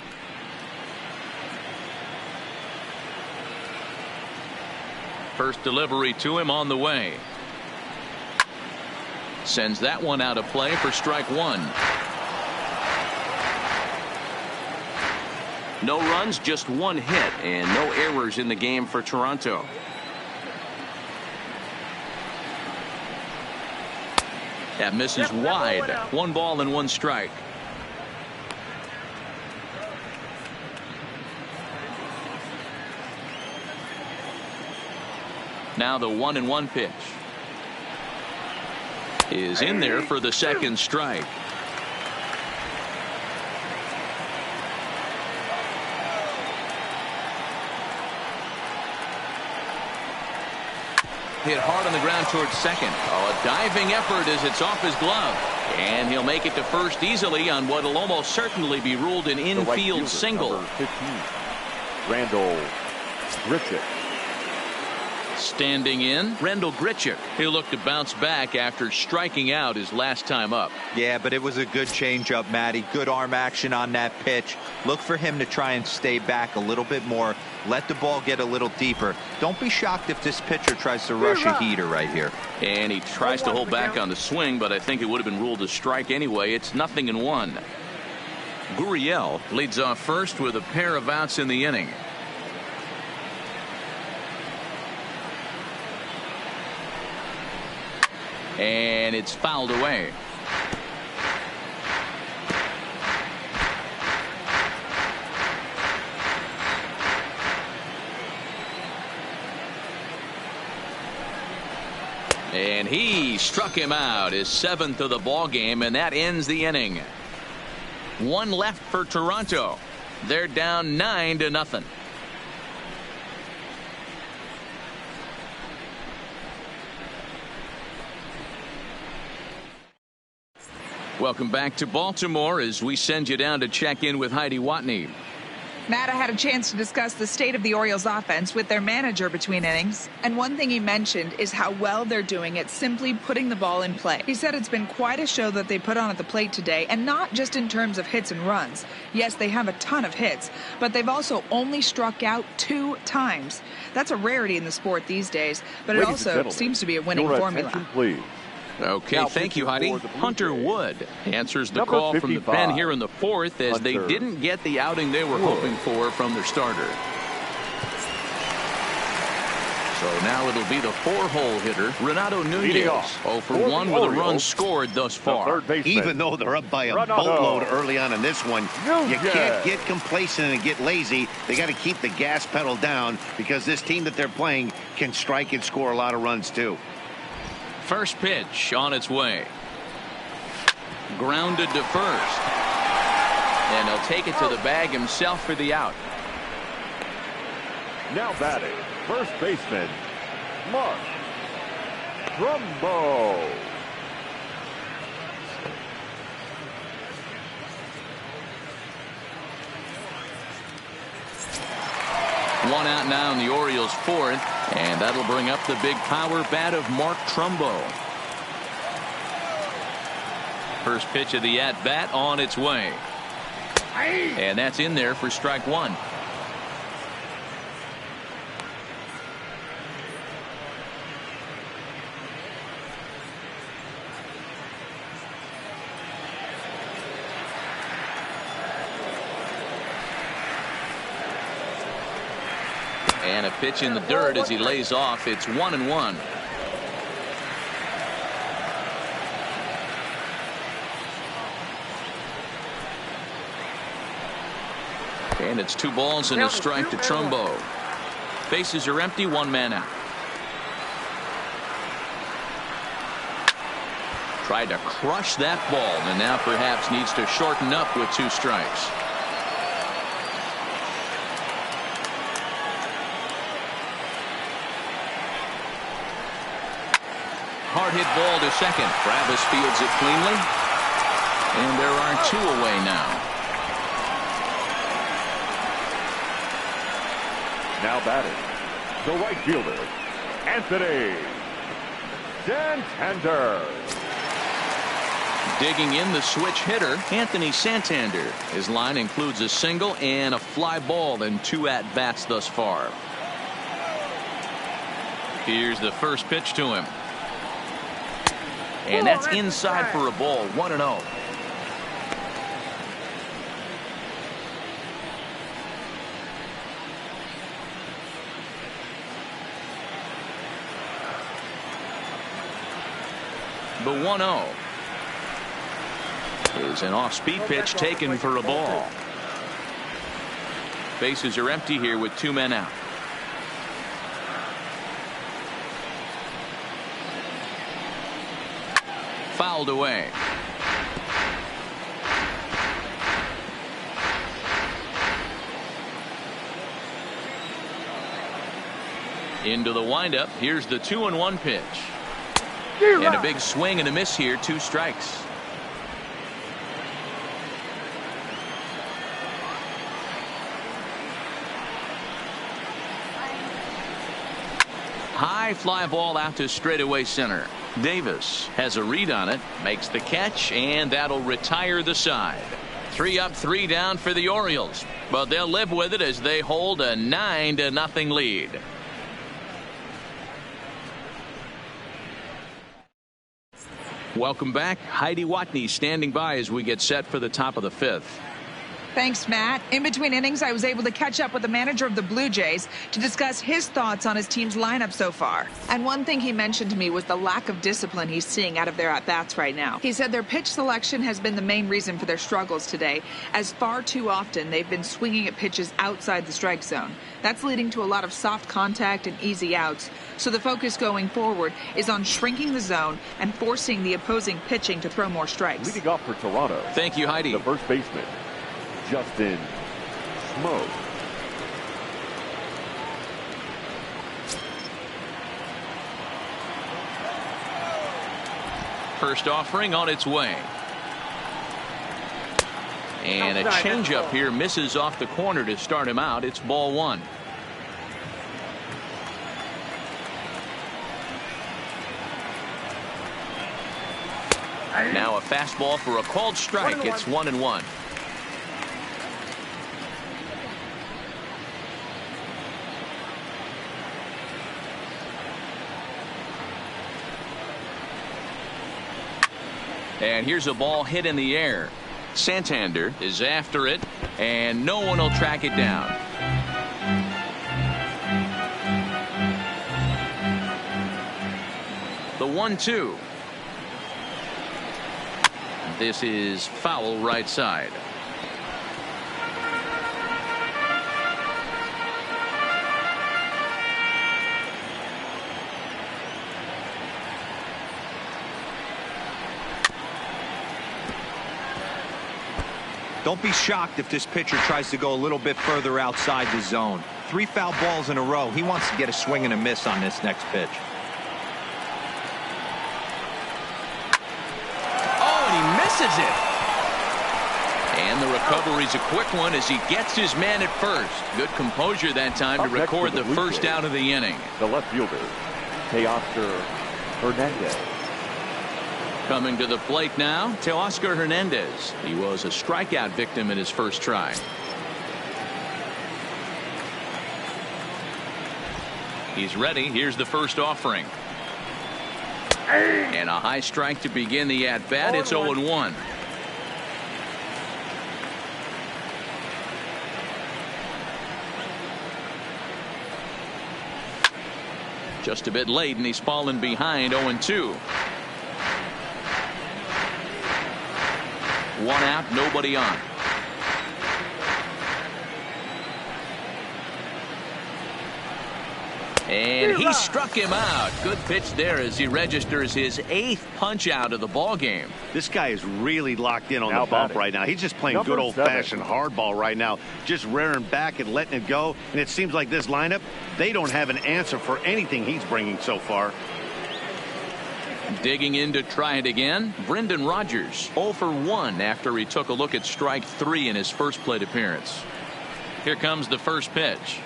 First delivery to him on the way. Sends that one out of play for strike one. No runs, just one hit, and no errors in the game for Toronto. That misses wide. 1 ball and 1 strike. Now the 1-1 pitch is in there for the second strike. Hit hard on the ground towards second. Oh, a diving effort as it's off his glove. And he'll make it to first easily on what will almost certainly be ruled an infield single. 15, Randall Grichuk. Standing in, Randall Grichuk. He'll look to bounce back after striking out his last time up. Yeah, but it was a good changeup, Matty. Good arm action on that pitch. Look for him to try and stay back a little bit more. Let the ball get a little deeper. Don't be shocked if this pitcher tries to rush a heater right here. And he tries to hold back on the swing, but I think it would have been ruled a strike anyway. It's 0-1. Gurriel leads off first with a pair of outs in the inning. And it's fouled away. And he struck him out, his 7th of the ball game, and that ends the inning. 1 left for Toronto. They're down 9-0. Welcome back to Baltimore as we send you down to check in with Heidi Watney. Matt, I had a chance to discuss the state of the Orioles offense with their manager between innings. And one thing he mentioned is how well they're doing at simply putting the ball in play. He said it's been quite a show that they put on at the plate today, and not just in terms of hits and runs. Yes, they have a ton of hits, but they've also only struck out 2 times. That's a rarity in the sport these days, but it also seems to be a winning formula. Please. Okay, now thank you, Heidi. Hunter Wood answers the Number call 55. From the pen here in the 4th as they didn't get the outing they were hoping for from their starter. So now it'll be the 4-hole hitter, Renato Nunez. 0 for 1 with a run scored thus far. Even though they're up by a boatload early on in this one, you can't get complacent and get lazy. They got to keep the gas pedal down because this team that they're playing can strike and score a lot of runs too. First pitch on its way. Grounded to first. And he'll take it to the bag himself for the out. Now batting, first baseman, Mark Trumbo. One out now in the Orioles' 4th, and that'll bring up the big power bat of Mark Trumbo. First pitch of the at-bat on its way. And that's in there for strike 1. And a pitch in the dirt as he lays off. It's 1-1. And it's 2 balls and a strike to Trumbo. Bases are empty, 1 man out. Tried to crush that ball and now perhaps needs to shorten up with 2 strikes. Hard hit ball to second. Travis fields it cleanly. And there are 2 away now. Now batting, the right fielder, Anthony Santander. Digging in the switch hitter, Anthony Santander. His line includes a single and a fly ball in 2 at-bats thus far. Here's the first pitch to him. And that's inside for a ball, 1-0. The 1-0 is an off-speed pitch taken for a ball. Bases are empty here with 2 men out. Fouled away. Into the windup. Here's the 2-1 pitch. And a big swing and a miss here. 2 strikes. High fly ball out to straightaway center. Davis has a read on it, makes the catch, and that'll retire the side. 3 up, 3 down for the Orioles, but they'll live with it as they hold a 9-0 lead. Welcome back. Heidi Watney standing by as we get set for the top of the 5th. Thanks, Matt. In between innings, I was able to catch up with the manager of the Blue Jays to discuss his thoughts on his team's lineup so far. And one thing he mentioned to me was the lack of discipline he's seeing out of their at-bats right now. He said their pitch selection has been the main reason for their struggles today, as far too often they've been swinging at pitches outside the strike zone. That's leading to a lot of soft contact and easy outs. So the focus going forward is on shrinking the zone and forcing the opposing pitching to throw more strikes. Leading off for Toronto. Thank you, Heidi. The first baseman, Justin Smoke. First offering on its way. And a changeup here misses off the corner to start him out. It's ball 1. Now a fastball for a called strike. It's 1-1. And here's a ball hit in the air. Santander is after it, and no one will track it down. The 1-2. This is foul right side. Don't be shocked if this pitcher tries to go a little bit further outside the zone. 3 foul balls in a row. He wants to get a swing and a miss on this next pitch. Oh, and he misses it. And the recovery's a quick one as he gets his man at first. Good composure that time to record the first out of the inning. The left fielder, Teoscar Hernandez. Coming to the plate now, Teoscar Hernandez. He was a strikeout victim in his first try. He's ready. Here's the first offering. And a high strike to begin the at-bat. It's 0-1. Just a bit late, and he's fallen behind 0-2. 1 out, nobody on. And he struck him out. Good pitch there as he registers his 8th punch out of the ball game. This guy is really locked in on the bump right now. He's just playing good old-fashioned hardball right now, just rearing back and letting it go. And it seems like this lineup, they don't have an answer for anything he's bringing so far. Digging in to try it again, Brendan Rodgers 0 for 1 after he took a look at strike 3 in his first plate appearance. Here comes the first pitch.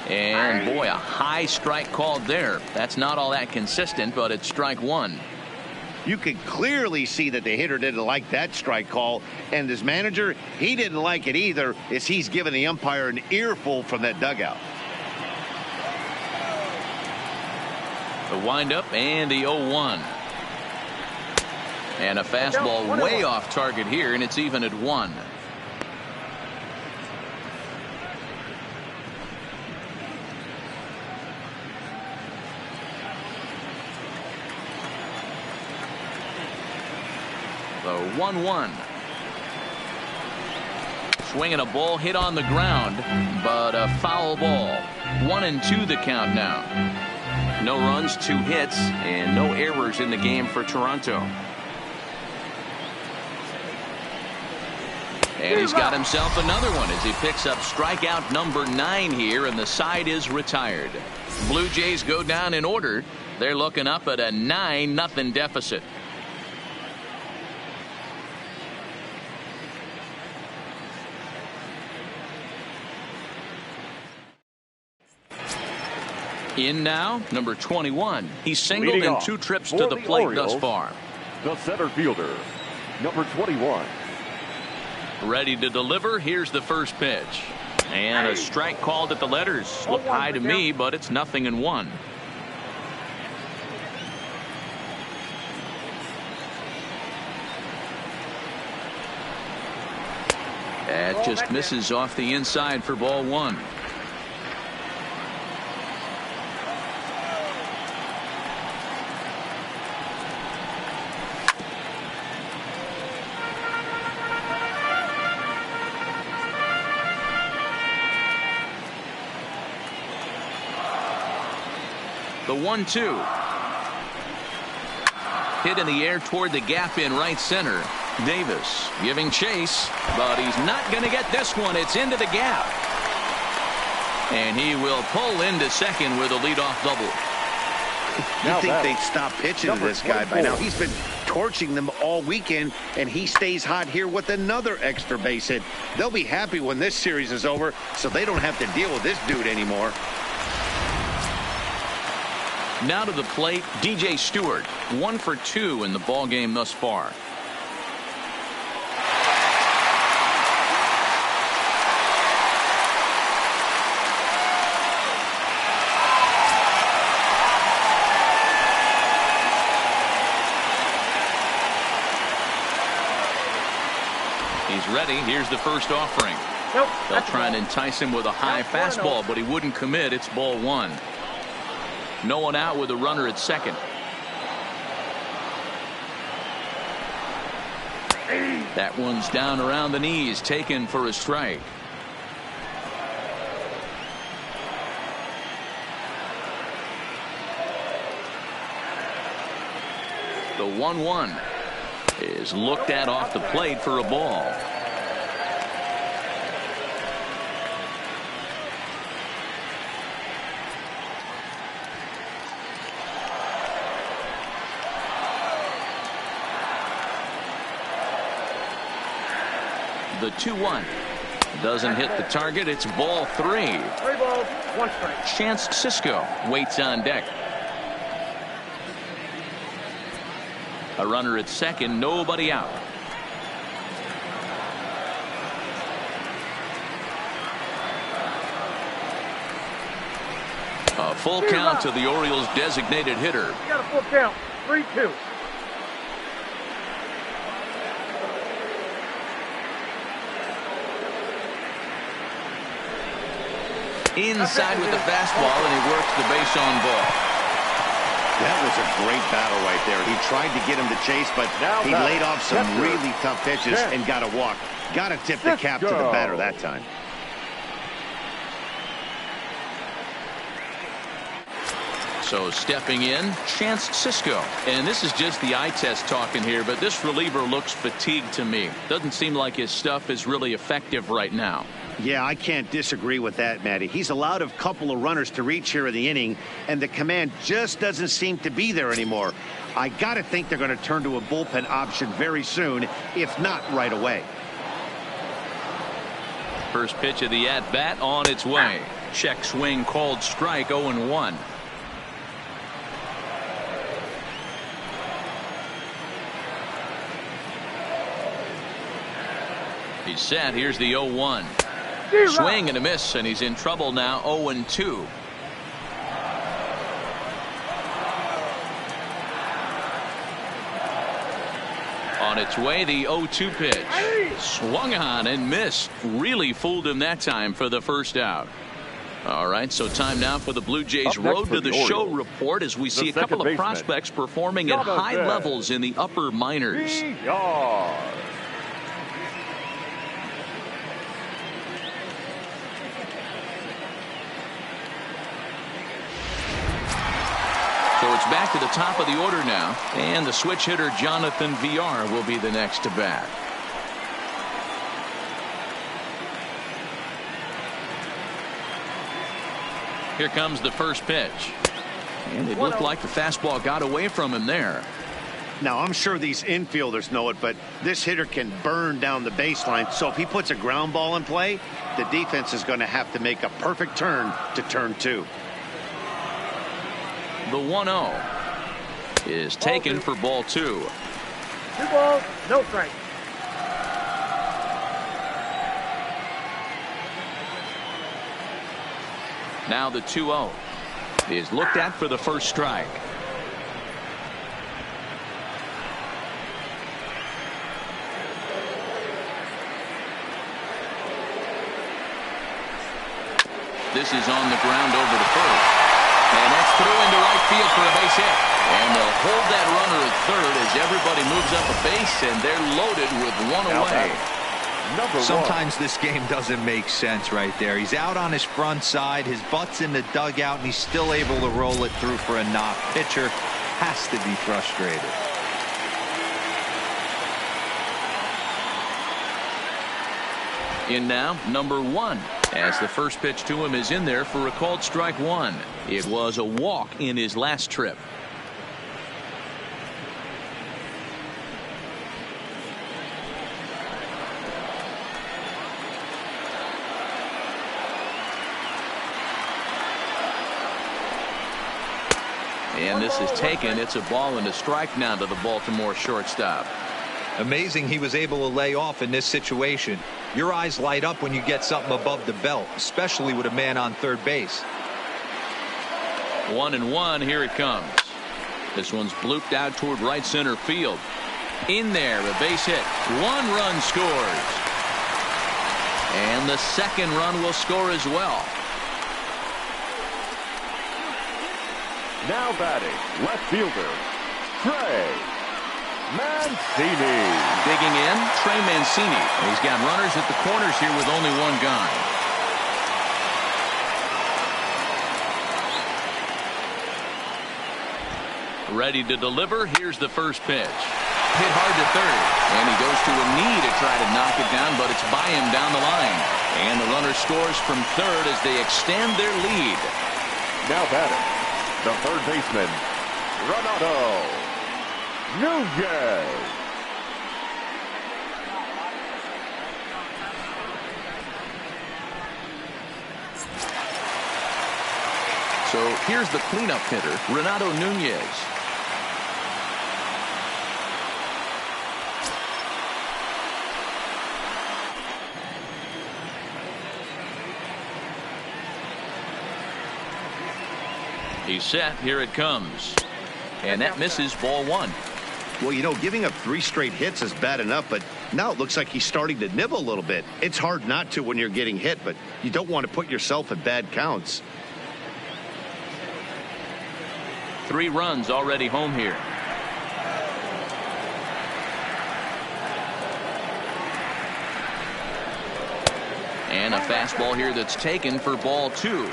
And boy, a high strike called there. That's not all that consistent, but it's strike 1. You could clearly see that the hitter didn't like that strike call, and his manager, he didn't like it either, as he's giving the umpire an earful from that dugout. The windup and the 0-1. And a fastball way off target here, and it's even at 1. The 1-1. Swinging a ball hit on the ground, but a foul ball. 1-2 the count now. No runs, 2 hits, and no errors in the game for Toronto. And he's got himself another one as he picks up strikeout number 9 here, and the side is retired. Blue Jays go down in order. They're looking up at a 9-0 deficit. In now, number 21. He's singled in 2 trips to the plate thus far. The center fielder, number 21. Ready to deliver. Here's the first pitch. And a strike called at the letters. Looked high to me, but it's 0-1. That just misses off the inside for ball 1. The 1-2. Hit in the air toward the gap in right center. Davis giving chase, but he's not going to get this one. It's into the gap. And he will pull into second with a leadoff double. You'd think they'd stop pitching to this guy by now. He's been torching them all weekend, and he stays hot here with another extra base hit. They'll be happy when this series is over, so they don't have to deal with this dude anymore. Now to the plate, DJ Stewart, 1 for 2 in the ball game thus far. He's ready. Here's the first offering. They'll try and entice him with a high fastball, but he wouldn't commit. It's ball 1. No one out with a runner at second. That one's down around the knees, taken for a strike. The 1-1 is looked at off the plate for a ball. The 2-1 doesn't hit the target. It's ball 3. 3 balls, 1 strike. Chance Cisco waits on deck. A runner at second, nobody out. A full count to the Orioles' designated hitter. You got a full count. 3-2. Inside with the fastball, and he works the base on ball. That was a great battle right there. He tried to get him to chase, but he laid off some really tough pitches and got a walk. Got to tip the cap to the batter that time. So stepping in, Chance Sisco. And this is just the eye test talking here, but this reliever looks fatigued to me. Doesn't seem like his stuff is really effective right now. Yeah, I can't disagree with that, Matty. He's allowed a couple of runners to reach here in the inning, and the command just doesn't seem to be there anymore. I got to think they're going to turn to a bullpen option very soon, if not right away. First pitch of the at-bat on its way. Check swing called strike, 0-1. He's set. Here's the 0-1. Swing and a miss, and he's in trouble now. 0-2. On its way, the 0-2 pitch. Swung on and missed. Really fooled him that time for the first out. All right, so time now for the Blue Jays Road to the Show report as we see a couple of prospects performing at high levels in the upper minors. So it's back to the top of the order now, and the switch hitter Jonathan VR will be the next to bat. Here comes the first pitch, and it looked like the fastball got away from him there. Now, I'm sure these infielders know it, but this hitter can burn down the baseline. So if he puts a ground ball in play, the defense is going to have to make a perfect turn to turn two. The 1-0 is taken for ball 2. 2 balls, no strikes. Now the 2-0 is looked at for the first strike. This is on the ground over to first. And that's through into right field for a base hit. And they'll hold that runner at third as everybody moves up a base, and they're loaded with one away. Sometimes this game doesn't make sense right there. He's out on his front side, his butt's in the dugout, and he's still able to roll it through for a knock. Pitcher has to be frustrated. In now, number 1, as the first pitch to him is in there for a called strike 1. It was a walk in his last trip. And this is taken. It's a ball and a strike now to the Baltimore shortstop. Amazing he was able to lay off in this situation. Your eyes light up when you get something above the belt, especially with a man on third base. 1-1, here it comes. This one's blooped out toward right center field. In there, a base hit. 1 run scores. And the second run will score as well. Now batting, left fielder, Trey Mancini. Digging in, Trey Mancini. He's got runners at the corners here with only one guy. Ready to deliver. Here's the first pitch. Hit hard to third. And he goes to a knee to try to knock it down, but it's by him down the line. And the runner scores from third as they extend their lead. Now batting, the third baseman, Renato Nunez. So here's the cleanup hitter, Renato Nunez. He's set. Here it comes. And that misses ball 1. Well, you know, giving up 3 straight hits is bad enough, but now it looks like he's starting to nibble a little bit. It's hard not to when you're getting hit, but you don't want to put yourself at bad counts. 3 runs already home here. And a fastball here that's taken for ball 2.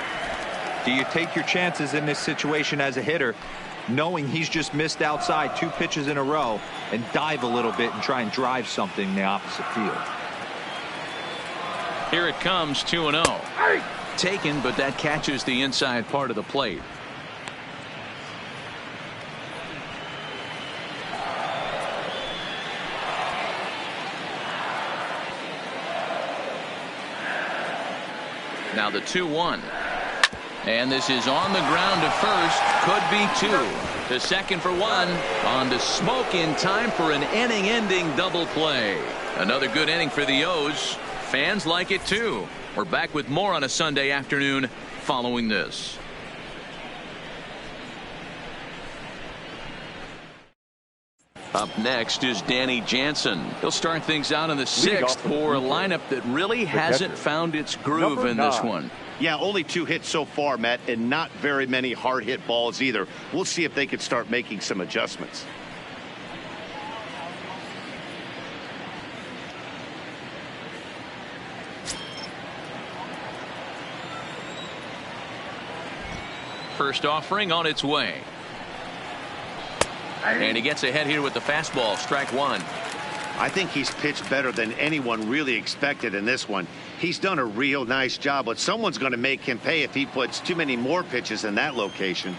Do you take your chances in this situation as a hitter, knowing he's just missed outside 2 pitches in a row, and dive a little bit and try and drive something in the opposite field? Here it comes, 2-0. Taken, but that catches the inside part of the plate. Now the 2-1. And this is on the ground to first. Could be 2. To second for 1. On to Smoke in time for an inning-ending double play. Another good inning for the O's. Fans like it too. We're back with more on a Sunday afternoon following this. Up next is Danny Jansen. He'll start things out in the 6th for a lineup that really hasn't found its groove in this one. Yeah, only 2 hits so far, Matt, and not very many hard hit balls either. We'll see if they can start making some adjustments. First offering on its way. And he gets ahead here with the fastball. Strike 1. I think he's pitched better than anyone really expected in this one. He's done a real nice job, but someone's going to make him pay if he puts too many more pitches in that location.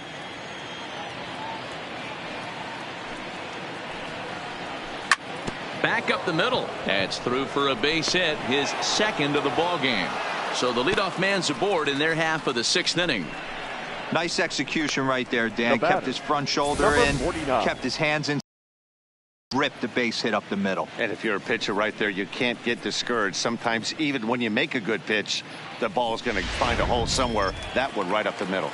Back up the middle. That's through for a base hit, his 2nd of the ball game. So the leadoff man's aboard in their half of the 6th inning. Nice execution right there, Dan. Kept his front shoulder in, kept his hands in, ripped the base hit up the middle. And if you're a pitcher right there, you can't get discouraged. Sometimes even when you make a good pitch, the ball's going to find a hole somewhere. That one right up the middle.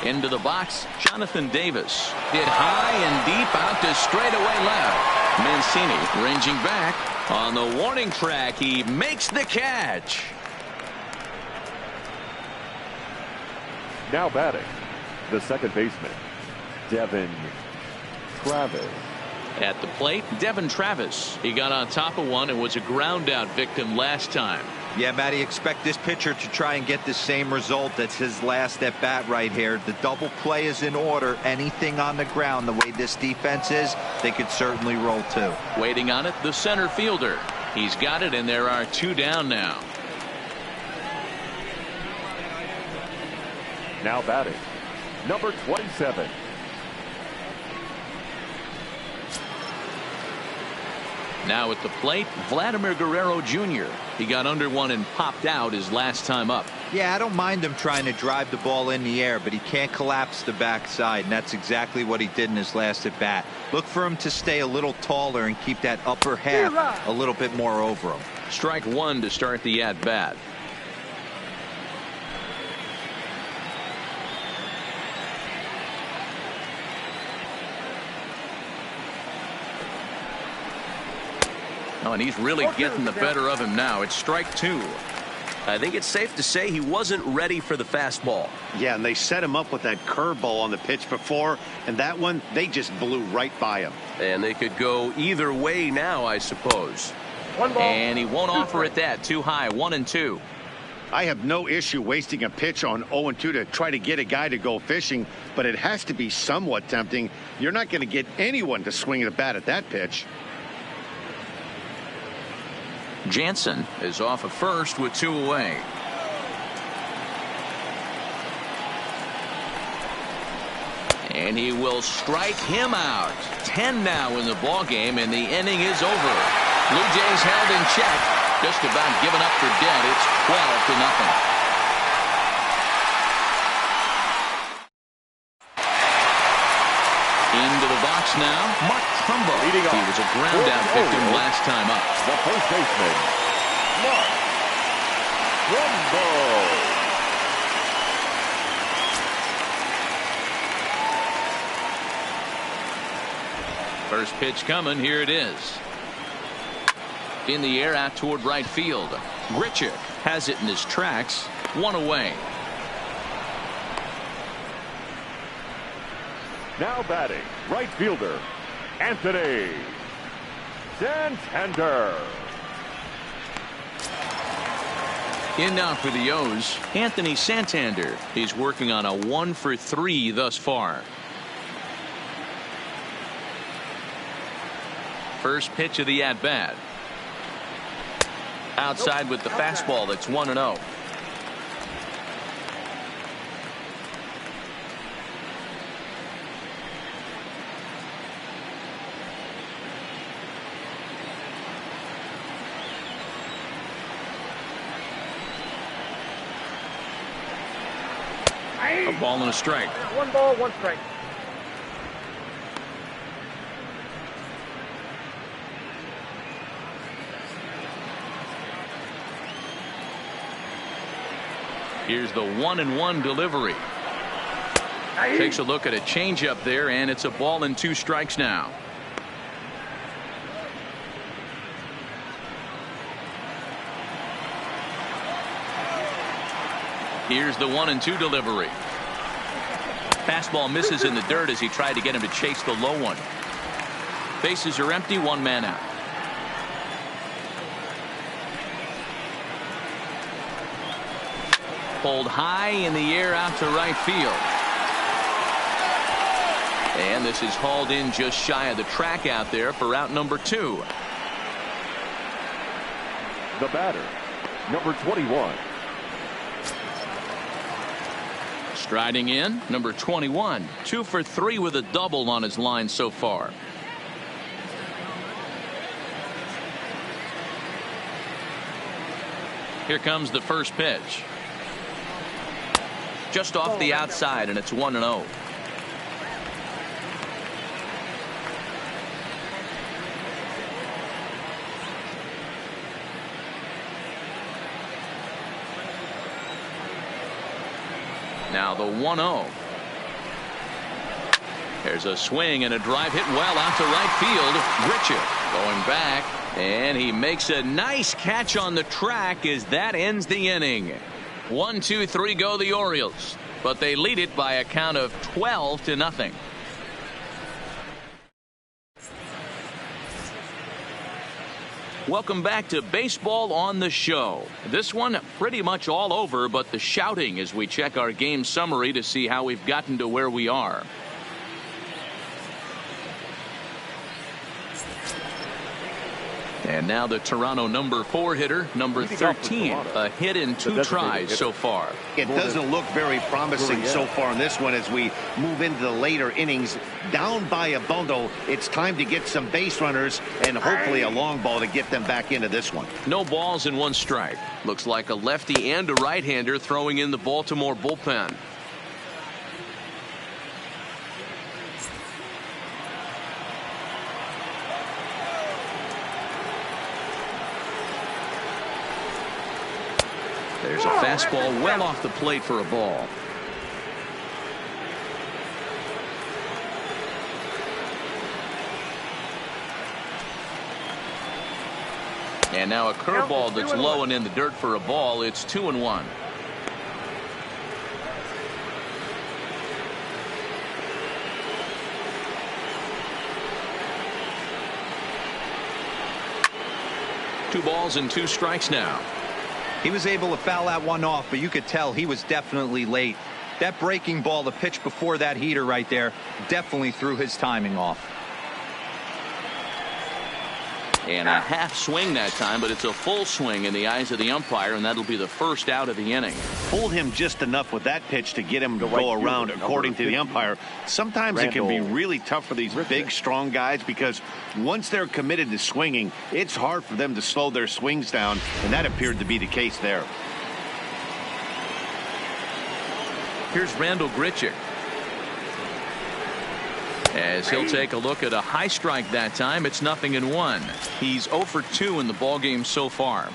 Into the box, Jonathan Davis. Hit high and deep out to straightaway left. Mancini ranging back. On the warning track, he makes the catch. Now batting, the second baseman, Devin Travis. At the plate, Devin Travis. He got on top of one and was a ground out victim last time. Yeah, Matty, expect this pitcher to try and get the same result. That's his last at bat right here. The double play is in order. Anything on the ground, the way this defense is, they could certainly roll 2. Waiting on it, the center fielder. He's got it, and there are 2 down now. Now batting, number 27. Now at the plate, Vladimir Guerrero Jr. He got under one and popped out his last time up. Yeah, I don't mind him trying to drive the ball in the air, but he can't collapse the backside, and that's exactly what he did in his last at bat. Look for him to stay a little taller and keep that upper half a little bit more over him. Strike 1 to start the at bat. Oh, and he's really getting the better of him now. It's strike 2. I think it's safe to say he wasn't ready for the fastball. Yeah, and they set him up with that curveball on the pitch before, and that one, they just blew right by him. And they could go either way now, I suppose. 1 ball. And he won't offer it that. Too high. 1-2. I have no issue wasting a pitch on 0-2 to try to get a guy to go fishing, but it has to be somewhat tempting. You're not going to get anyone to swing the bat at that pitch. Jansen is off of first with 2 away. And he will strike him out. 10 now in the ball game, and the inning is over. Blue Jays held in check, just about given up for dead. It's 12-0. Into the box now, Mark Trumbo. He was a ground-out victim last time up. The first baseman, Mark Trumbo. First pitch coming. Here it is. In the air out toward right field. Grichuk has it in his tracks. 1 away. Now batting, right fielder, Anthony Santander. In now for the O's, Anthony Santander. He's working on a 1-for-3 thus far. First pitch of the at-bat. Outside with the fastball. That's 1-0. A ball and a strike. 1 ball, 1 strike. Here's the 1-1 delivery. Takes a look at a changeup there, and it's a ball and 2 strikes now. Here's the 1-2 delivery. Fastball misses in the dirt as he tried to get him to chase the low one. Bases are empty, 1 man out. Pulled high in the air out to right field. And this is hauled in just shy of the track out there for out number 2. The batter, number 21. Striding in, number 21. 2 for 3 with a double on his line so far. Here comes the first pitch. Just off the outside, and it's 1-0. Now the 1-0. There's a swing and a drive hit well out to right field. Grichuk going back, and he makes a nice catch on the track as that ends the inning. 1, 2, 3 go the Orioles, but they lead it by a count of 12-0. Welcome back to Baseball on the Show. This one pretty much all over, but the shouting as we check our game summary to see how we've gotten to where we are. And now the Toronto number 4 hitter, number 13, a hit in 2 tries so far. It doesn't look very promising so far in this one as we move into the later innings. Down by a bundle, it's time to get some base runners and hopefully a long ball to get them back into this one. No balls and 1 strike. Looks like a lefty and a right-hander throwing in the Baltimore bullpen. There's a fastball well off the plate for a ball. And now a curveball that's low and in the dirt for a ball. It's 2-1. Two balls and 2 strikes now. He was able to foul that one off, but you could tell he was definitely late. That breaking ball, the pitch before that heater right there, definitely threw his timing off. And a half swing that time, but it's a full swing in the eyes of the umpire, and that'll be the first out of the inning. Fooled him just enough with that pitch to get him to go around, according to the umpire. Sometimes it can be really tough for these big, strong guys because once they're committed to swinging, it's hard for them to slow their swings down, and that appeared to be the case there. Here's Randall Grichuk, as he'll take a look at a high strike that time. It's 0-1. He's 0 for 2 in the ballgame so far.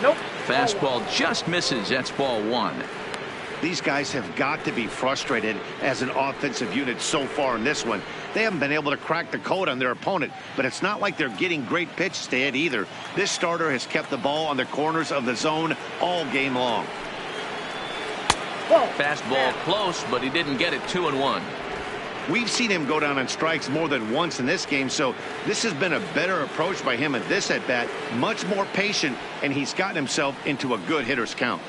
Nope. Fastball just misses. That's ball 1. These guys have got to be frustrated as an offensive unit so far in this one. They haven't been able to crack the code on their opponent, but it's not like they're getting great pitches to hit either. This starter has kept the ball on the corners of the zone all game long. Fastball close, but he didn't get it. 2-1. We've seen him go down on strikes more than once in this game, so this has been a better approach by him at this at-bat. Much more patient, and he's gotten himself into a good hitter's count.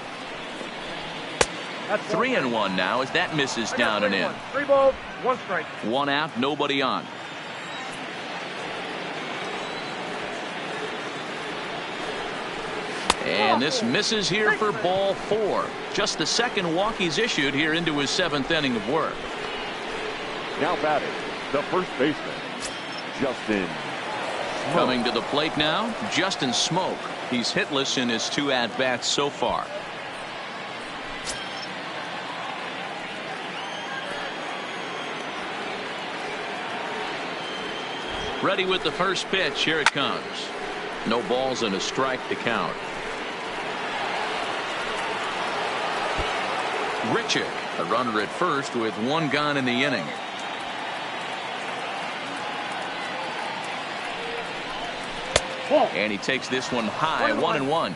3-1 now as that misses down and in. 3 balls, 1 strike. 1 out, nobody on. And this misses here for ball 4. Just the second walk he's issued here into his 7th inning of work. Now batting, the first baseman, Justin Smoke. Coming to the plate now, Justin Smoke. He's hitless in his 2 at-bats so far. Ready with the first pitch. Here it comes. No balls and a strike to count. Richick, a runner at first with 1 gone in the inning. And he takes this one high. 1-1.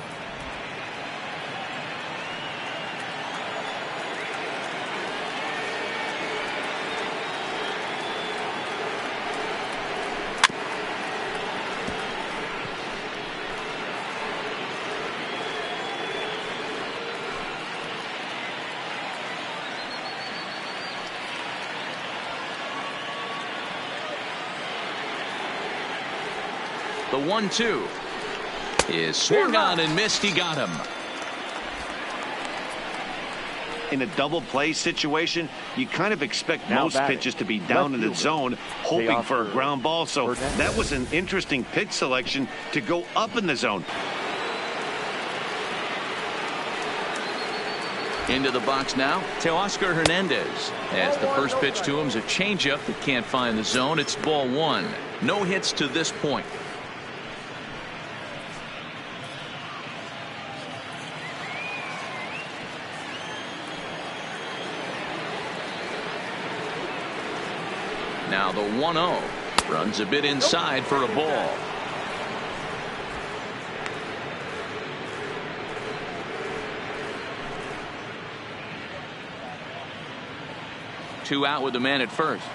The 1-2 is swung on and missed. He got him. In a double play situation, you kind of expect Now most batting, pitches to be down in the fielder, zone, hoping for a Teoscar ground ball. So Hernandez. that was an interesting pitch selection to go up in the zone. Into the box now, Teoscar Hernandez. As the first pitch to him is a changeup that can't find the zone. It's ball 1. No hits to this point. Now the 1-0 runs a bit inside for a ball. Two out with the man at first.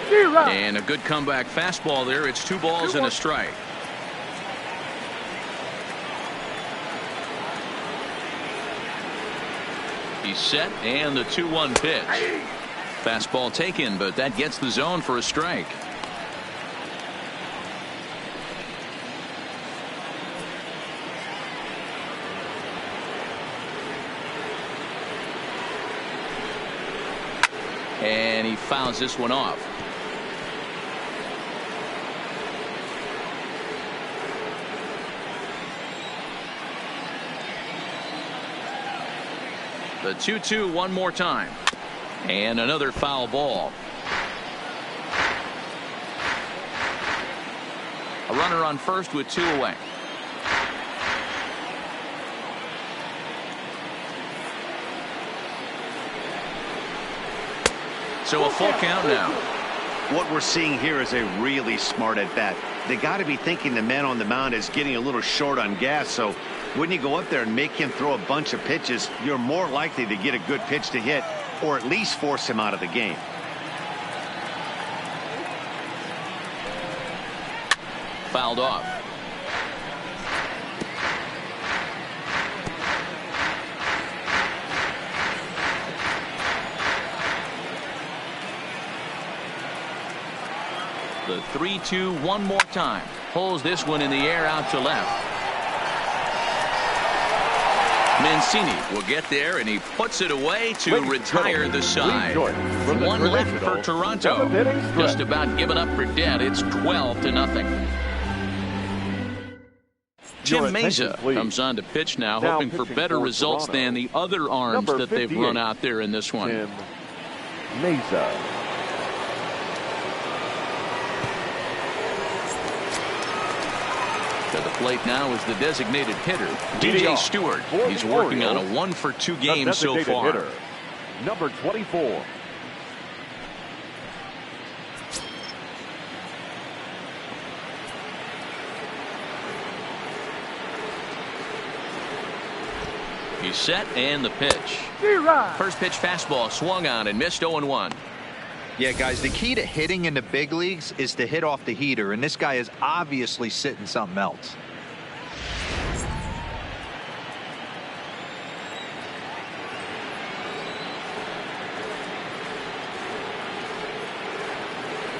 And a good comeback fastball there. It's 2 balls and a strike. He's set, and the 2-1 pitch. Fastball taken, but that gets the zone for a strike. And he fouls this one off. The 2-2 one more time. And another foul ball. A runner on first with 2 away. So a full count now. What we're seeing here is a really smart at bat. They got to be thinking the man on the mound is getting a little short on gas. So when you go up there and make him throw a bunch of pitches, you're more likely to get a good pitch to hit or at least force him out of the game. Fouled off. The 3-2 one more time. Pulls this one in the air out to left. Mancini will get there, and he puts it away to retire the side. 1 left for Toronto. Just about given up for dead. It's 12-0. Jim Meza comes on to pitch now, hoping for better results than the other arms that they've run out there in this one. Jim Meza. To the plate now is the designated hitter, DJ Stewart. He's working on a 1-for-2 game so far. Hitter, number 24. He's set and the pitch. G-Rod. First pitch fastball swung on and missed 0-1. Yeah, guys, the key to hitting in the big leagues is to hit off the heater, and this guy is obviously sitting something else.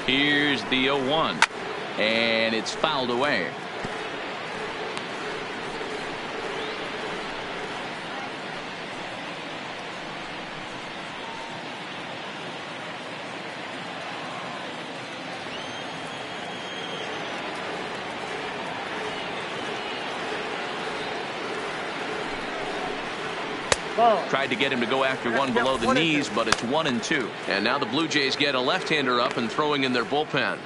Here's the 0-1, and it's fouled away. Tried to get him to go after one below the knees, but it's 1-2. And now the Blue Jays get a left-hander up and throwing in their bullpen.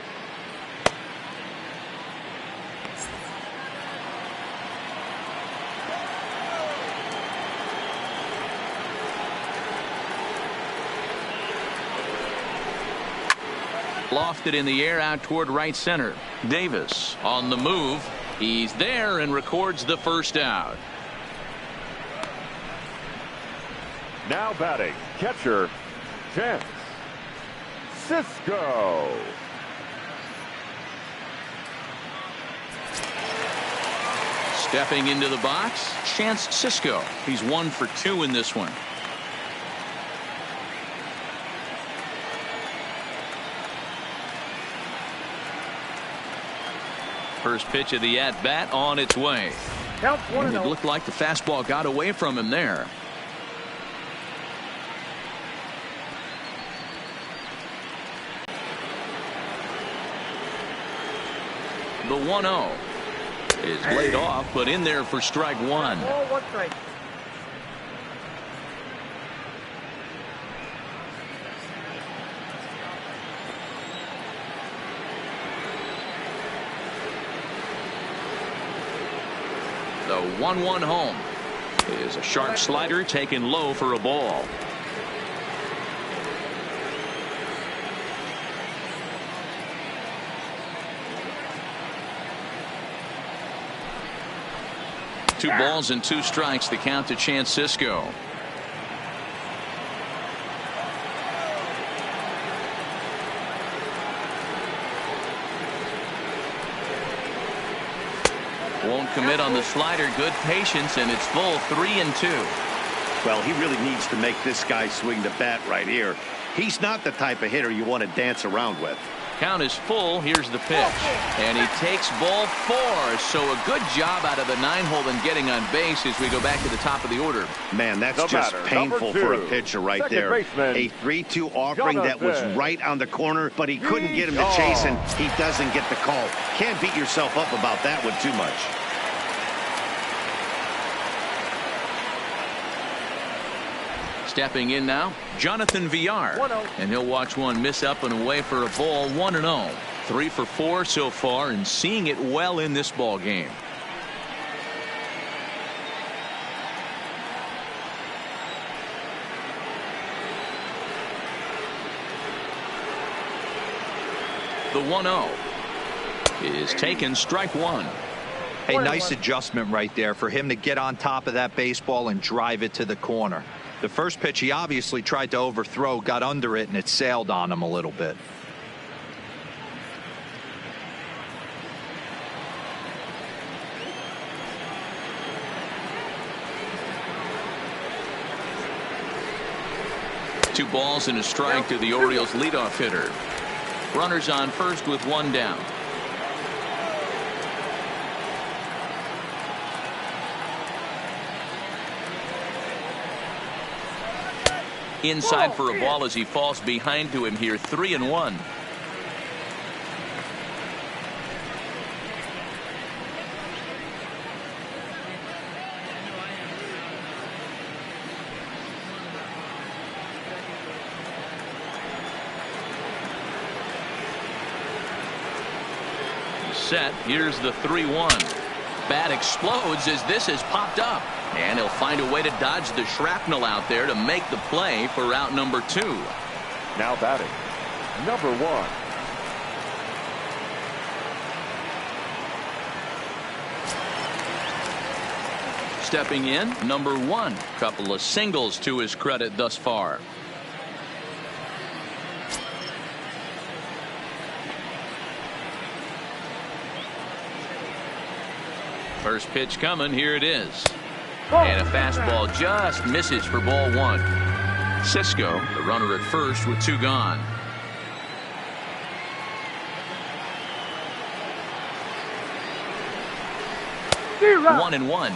Lofted in the air out toward right center. Davis on the move. He's there and records the first out. Now batting, catcher, Chance Sisco. Stepping into the box, Chance Sisco. He's 1 for 2 in this one. First pitch of the at-bat on its way. Counts 1-0. It looked like the fastball got away from him there. The 1-0 is laid off, but in there for strike one. Ball, 1 strike. The 1-1 home is a sharp slider taken low for a ball. Two balls and 2 strikes, the count to Chance Sisco. Won't commit on the slider. Good patience, and it's full 3-2. Well, he really needs to make this guy swing the bat right here. He's not the type of hitter you want to dance around with. Count is full. Here's the pitch, and he takes ball 4. So a good job out of the 9-hole and getting on base as we go back to the top of the order. Man, that's The just batter, painful number 2, for a pitcher right second there. baseman, A 3-2 offering that was Jonathan. right on the corner, but he couldn't get him to chase, and he doesn't get the call. Can't beat yourself up about that one too much. Stepping in now, Jonathan Villar. 1-0. And he'll watch one miss up and away for a ball. 1-0. 3 for 4 so far, and seeing it well in this ball game. The 1-0 is taken, strike one. Hey, nice adjustment right there for him to get on top of that baseball and drive it to the corner. The first pitch he obviously tried to overthrow, got under it, and it sailed on him a little bit. Two balls and a strike to the Orioles leadoff hitter. Runners on first with 1 down. Inside for a ball as he falls behind to him here. 3-1. Set. Here's the 3-1. Bat explodes as this has popped up. And he'll find a way to dodge the shrapnel out there to make the play for out number 2. Now batting, number 1. stepping in, number 1. Couple of singles to his credit thus far. First pitch coming. Here it is. And a fastball just misses for ball 1. Cisco, the runner at first with 2 gone. Zero. 1-1.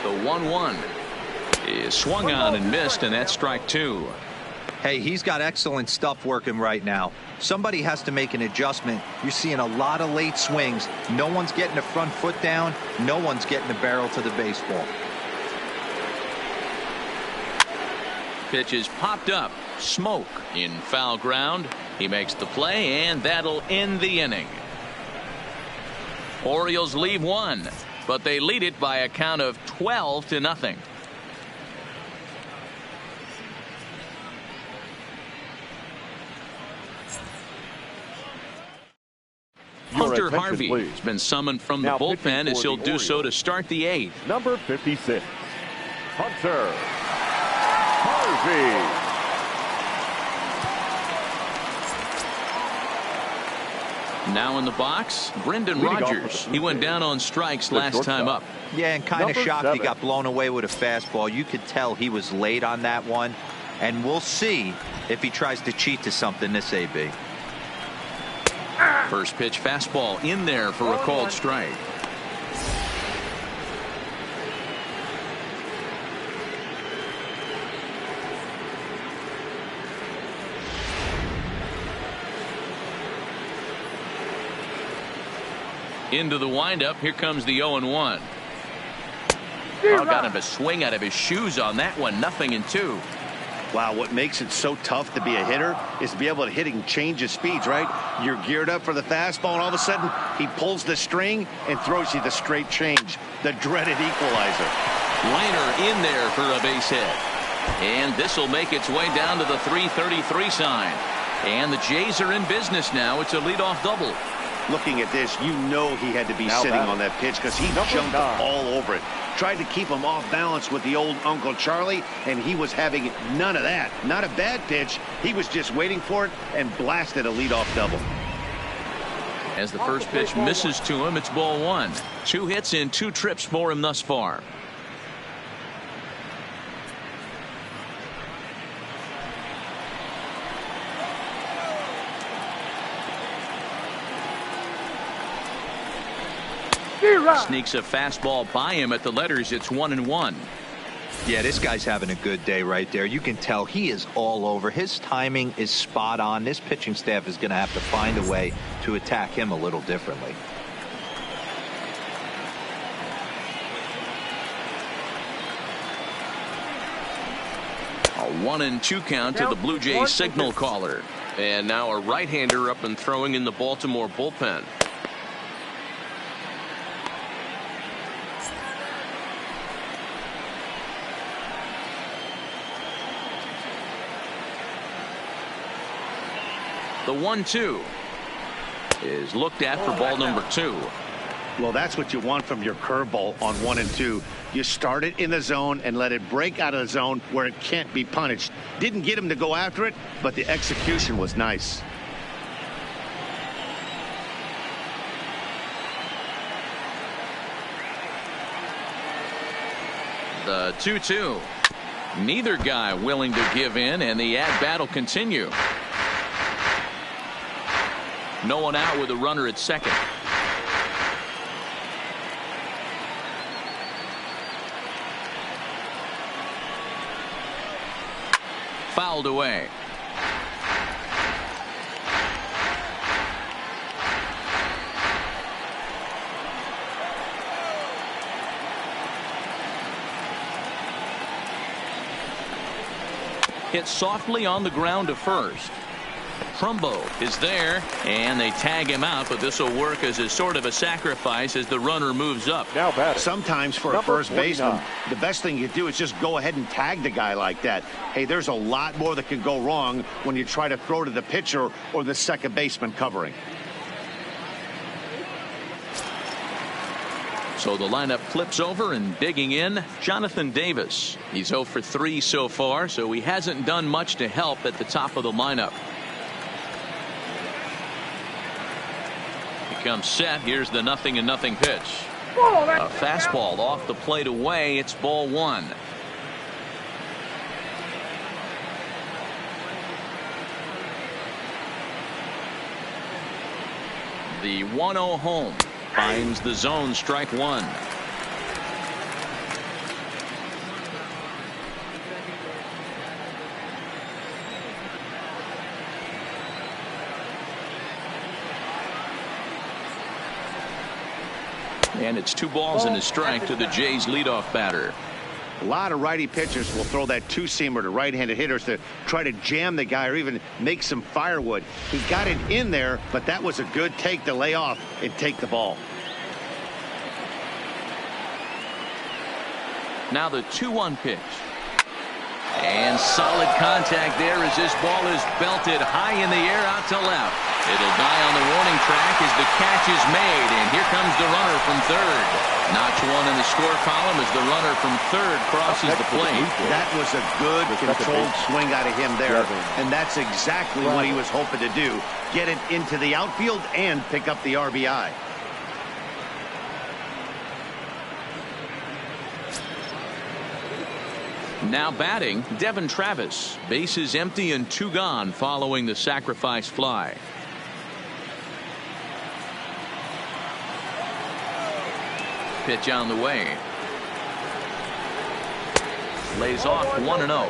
The 1-1 is swung on and missed, and that's strike 2. Hey, he's got excellent stuff working right now. Somebody has to make an adjustment. You're seeing a lot of late swings. No one's getting the front foot down. No one's getting the barrel to the baseball. Pitch is popped up. Smoke in foul ground. He makes the play, and that'll end the inning. Orioles leave 1, but they lead it by a count of 12-0. Hunter Harvey has been summoned from the bullpen as he'll do so to start the 8th. Number 56, Hunter Harvey. Now in the box, Brendan Rodgers. He went down on strikes last time up. Yeah, and kind of Number shocked 7. he got blown away with a fastball. You could tell he was late on that one. And we'll see if he tries to cheat to something this AB. First pitch fastball in there for a called strike. Into the windup. Here comes the 0-1. Got him a swing out of his shoes on that one. 0-2. Wow, what makes it so tough to be a hitter is to be able to hit and change his speeds, right? You're geared up for the fastball, and all of a sudden he pulls the string and throws you the straight change, the dreaded equalizer. Liner in there for a base hit. And this will make its way down to the 333 sign. And the Jays are in business now. It's a leadoff double. Looking at this, you know he had to be sitting on that pitch because he jumped all over it. Tried to keep him off balance with the old Uncle Charlie, and he was having none of that. Not a bad pitch. He was just waiting for it and blasted a leadoff double. As the first pitch misses to him, it's ball 1. 2 hits in 2 trips for him thus far. Sneaks a fastball by him at the letters. It's 1-1. Yeah, this guy's having a good day right there. You can tell he is all over. His timing is spot on. This pitching staff is going to have to find a way to attack him a little differently. A 1-2 count to the Blue Jays signal caller. And now a right-hander up and throwing in the Baltimore bullpen. The 1-2 is looked at for ball number 2. Well, that's what you want from your curveball on 1 and 2. You start it in the zone and let it break out of the zone where it can't be punished. Didn't get him to go after it, but the execution was nice. The 2-2. Neither guy willing to give in, and the at-bat will continue. No one out with a runner at second. Fouled away. Hit softly on the ground to first. Trumbo is there, and they tag him out, but this will work as a sort of a sacrifice as the runner moves up. Now batting. Sometimes for a first baseman, the best thing you do is just go ahead and tag the guy like that. Hey, there's a lot more that can go wrong when you try to throw to the pitcher or the second baseman covering. So the lineup flips over, and digging in, Jonathan Davis. He's 0 for 3 so far, so he hasn't done much to help at the top of the lineup. He comes set. Here's the 0-0 pitch. A fastball off the plate away. It's ball 1. The 1-0 home. Finds the zone, strike 1. And it's 2 balls and a strike to the Jays leadoff batter. A lot of righty pitchers will throw that two-seamer to right-handed hitters to try to jam the guy or even make some firewood. He got it in there, but that was a good take to lay off and take the ball. Now the 2-1 pitch. And solid contact there as this ball is belted high in the air out to left. It'll die on the warning track as the catch is made, and here comes the runner from third. Notch 1 in the score column as the runner from third crosses the plate. That was a good controlled swing out of him there, and that's exactly what he was hoping to do. Get it into the outfield and pick up the RBI. Now batting, Devin Travis. Bases empty and 2 gone following the sacrifice fly. Pitch on the way. Lays off 1-0.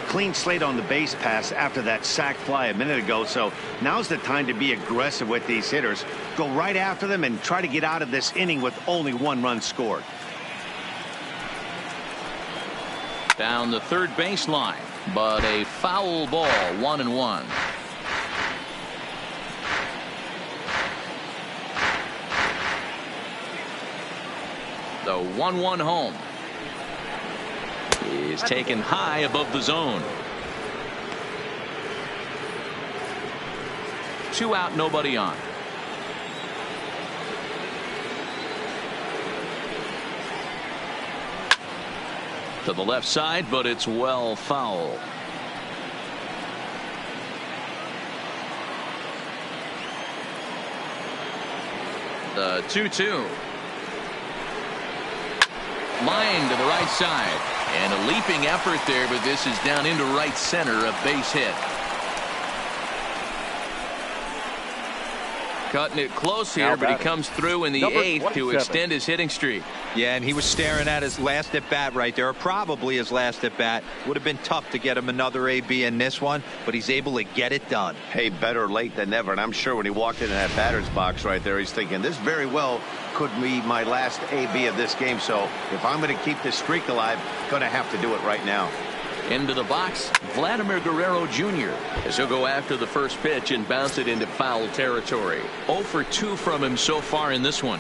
Clean slate on the base pass after that sac fly a minute ago, so now's the time to be aggressive with these hitters. Go right after them and try to get out of this inning with only 1 run scored. Down the third baseline, but a foul ball, 1-1. The 1-1 home is taken high above the zone. 2 out, nobody on. To the left side, but it's well foul. The 2-2. Line to the right side. And a leaping effort there, but this is down into right center, a base hit. Cutting it close here, but he comes through in the 8th to extend his hitting streak. Yeah, and he was staring at his last at bat right there, or probably his last at bat. Would have been tough to get him another AB in this one, but he's able to get it done. Hey, better late than never, and I'm sure when he walked into that batter's box right there, he's thinking this very well could be my last AB of this game, so if I'm going to keep this streak alive, going to have to do it right now. Into the box, Vladimir Guerrero Jr. as he'll go after the first pitch and bounce it into foul territory. 0 for 2 from him so far in this one.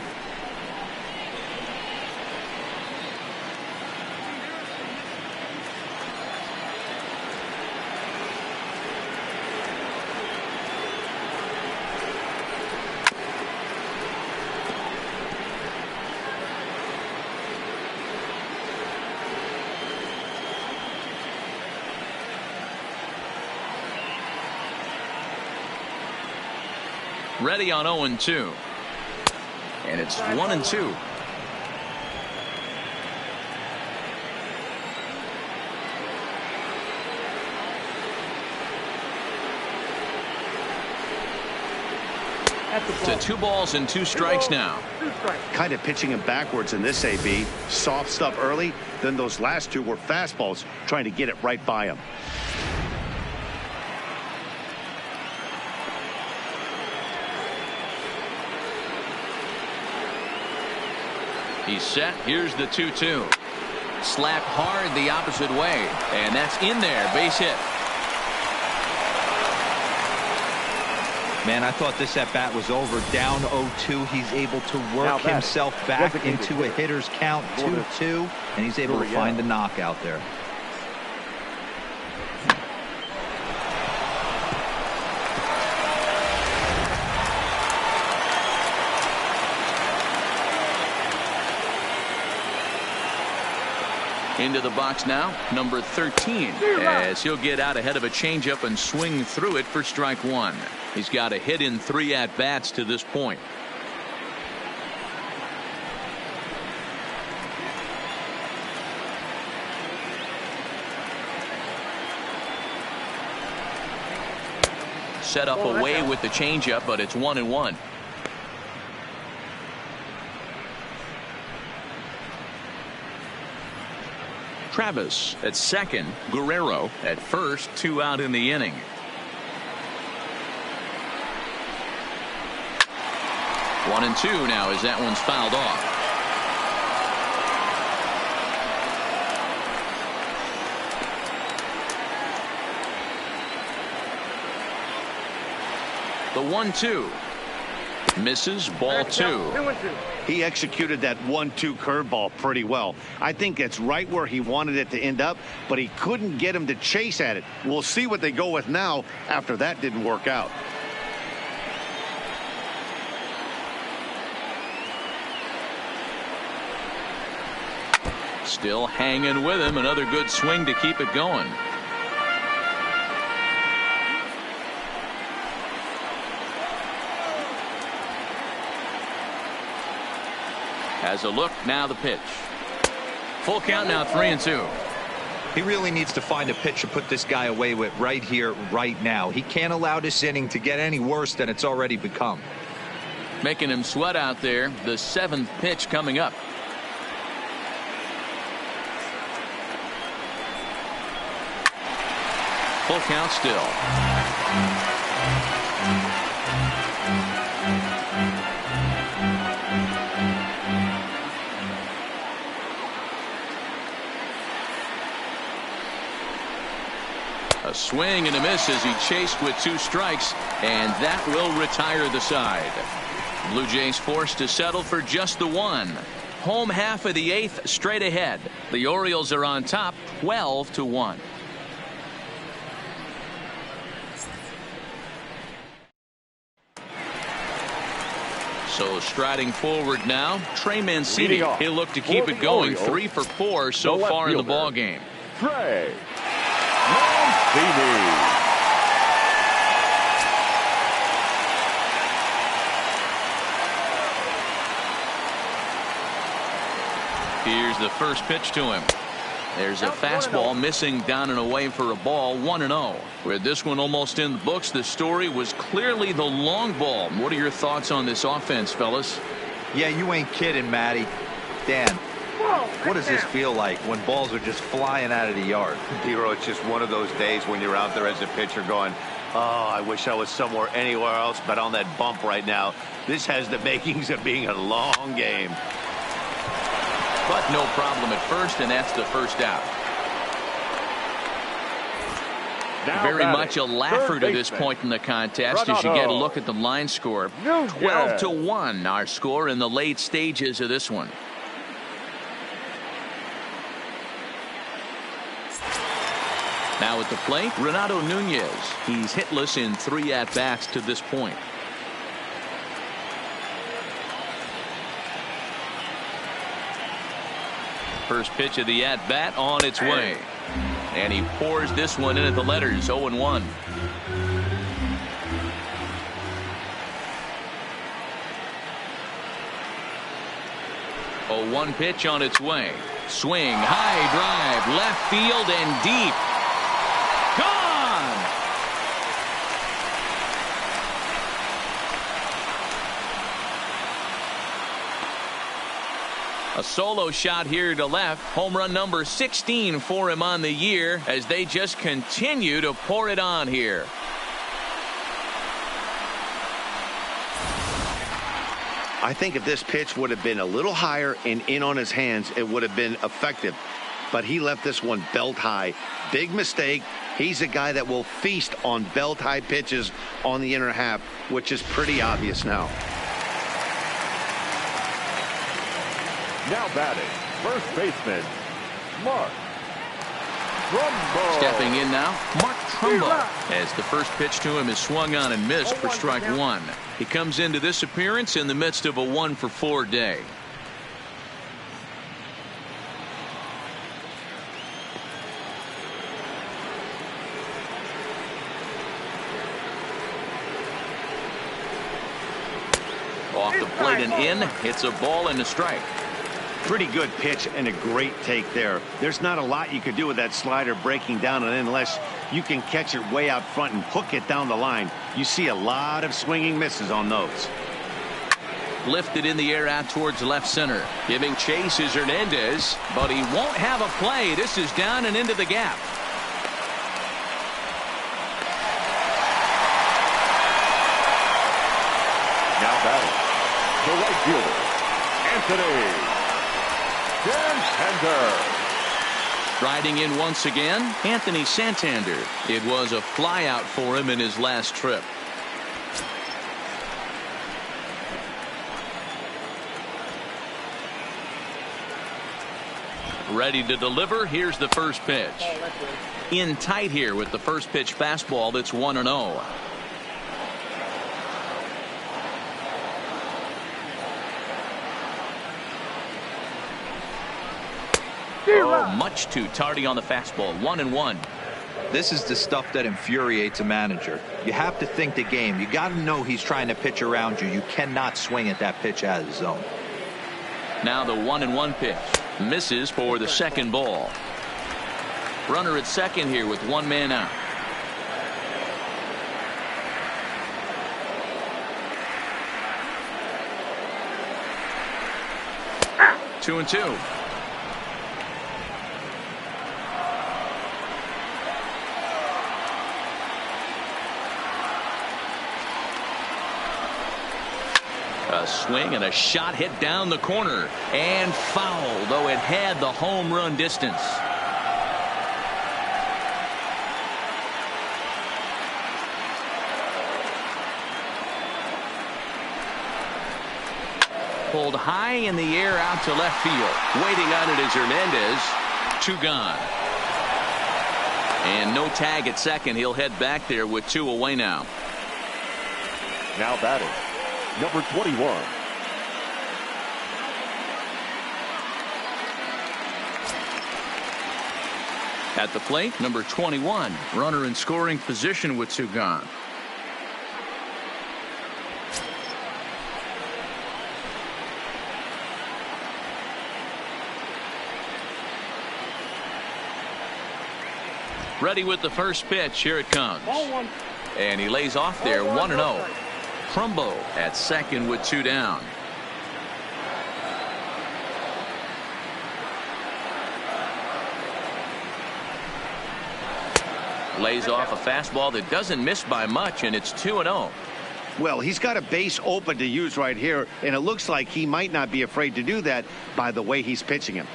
Ready on 0-2. And it's 1-2. To 2 balls and 2 strikes now. Kind of pitching him backwards in this AB. Soft stuff early, then those last 2 were fastballs, trying to get it right by him. He's set. Here's the 2-2. Slapped hard the opposite way, and that's in there. Base hit. Man, I thought this at-bat was over. Down 0-2, he's able to work himself back into a hitter's count, 2-2, and he's able to find the knockout there. Into the box now, number 13, as he'll get out ahead of a changeup and swing through it for strike one. He's got a hit in 3 at-bats to this point. Set up away with the changeup, but it's 1-1. Travis at second, Guerrero at first, 2 out in the inning. One and 2 now as that one's fouled off. The 1-2 misses, ball 2. He executed that 1-2 curveball pretty well. I think it's right where he wanted it to end up, but he couldn't get him to chase at it. We'll see what they go with now after that didn't work out. Still hanging with him. Another good swing to keep it going. Has a look, now the pitch. Full count now, 3-2. He really needs to find a pitch to put this guy away with right here, right now. He can't allow this inning to get any worse than it's already become. Making him sweat out there. The 7th pitch coming up. Full count still. A swing and a miss as he chased with 2 strikes, and that will retire the side. Blue Jays forced to settle for just the 1. Home half of the 8th straight ahead. The Orioles are on top 12-1. So striding forward now, Trey Mancini. He'll look to keep it going. 3 for 4 so far in the ball game. Trey Mancini. Here's the first pitch to him. There's a fastball missing down and away for a ball. 1-0. With this one almost in the books, the story was clearly the long ball. What are your thoughts on this offense, fellas? Yeah, you ain't kidding, Matty. Dan, what does this feel like when balls are just flying out of the yard? Hero, it's just one of those days when you're out there as a pitcher going, oh, I wish I was somewhere anywhere else but on that bump right now. This has the makings of being a long game. But no problem at first, and that's the first out. Now Very much a laugher to this point in the contest as you get a look at the line score. 12-1 our score in the late stages of this one. Now at the plate, Renato Nunez. He's hitless in 3 at-bats to this point. First pitch of the at-bat on its way. And he pours this one in at the letters, 0-1. A 1 pitch on its way. Swing, high drive, left field and deep. Gone! A solo shot here to left. Home run number 16 for him on the year as they just continue to pour it on here. I think if this pitch would have been a little higher and in on his hands, it would have been effective. but he left this one belt high. Big mistake. He's a guy that will feast on belt high pitches on the inner half, which is pretty obvious now. Now batting, first baseman, Mark Trumbo. Stepping in now, Mark Trumbo, as the first pitch to him is swung on and missed for strike one. He comes into this appearance in the midst of a 1-for-4 day. Off the plate and in, it's a ball and a strike. Pretty good pitch and a great take there. There's not a lot you could do with that slider breaking down and in unless you can catch it way out front and hook it down the line. You see a lot of swinging misses on those. Lifted in the air out towards left center. Giving chase is Hernandez, but he won't have a play. This is down and into the gap. Now batting, the right fielder, Anthony Santander. Riding in once again, Anthony Santander. It was a flyout for him in his last trip. Ready to deliver. Here's the first pitch. In tight here with the first pitch fastball that's 1-0. Oh, much too tardy on the fastball. 1-1. This is the stuff that infuriates a manager. You have to think the game. You got to know he's trying to pitch around you. You cannot swing at that pitch out of the zone. Now the 1-1 pitch. Misses for the second ball. Runner at second here with one man out. Two and two. A swing and a shot hit down the corner and foul, though it had the home run distance. Pulled high in the air out to left field. Waiting on it is Hernandez. Two gone. And no tag at second. He'll head back there with two away now. Now batting, number 21. At the plate, number 21. Runner in scoring position with two gone. Ready with the first pitch. Here it comes. And he lays off there. 1-0. Trumbo at second with two down. Lays off a fastball that doesn't miss by much, and it's 2-0. Well, he's got a base open to use right here, and it looks like he might not be afraid to do that by the way he's pitching him.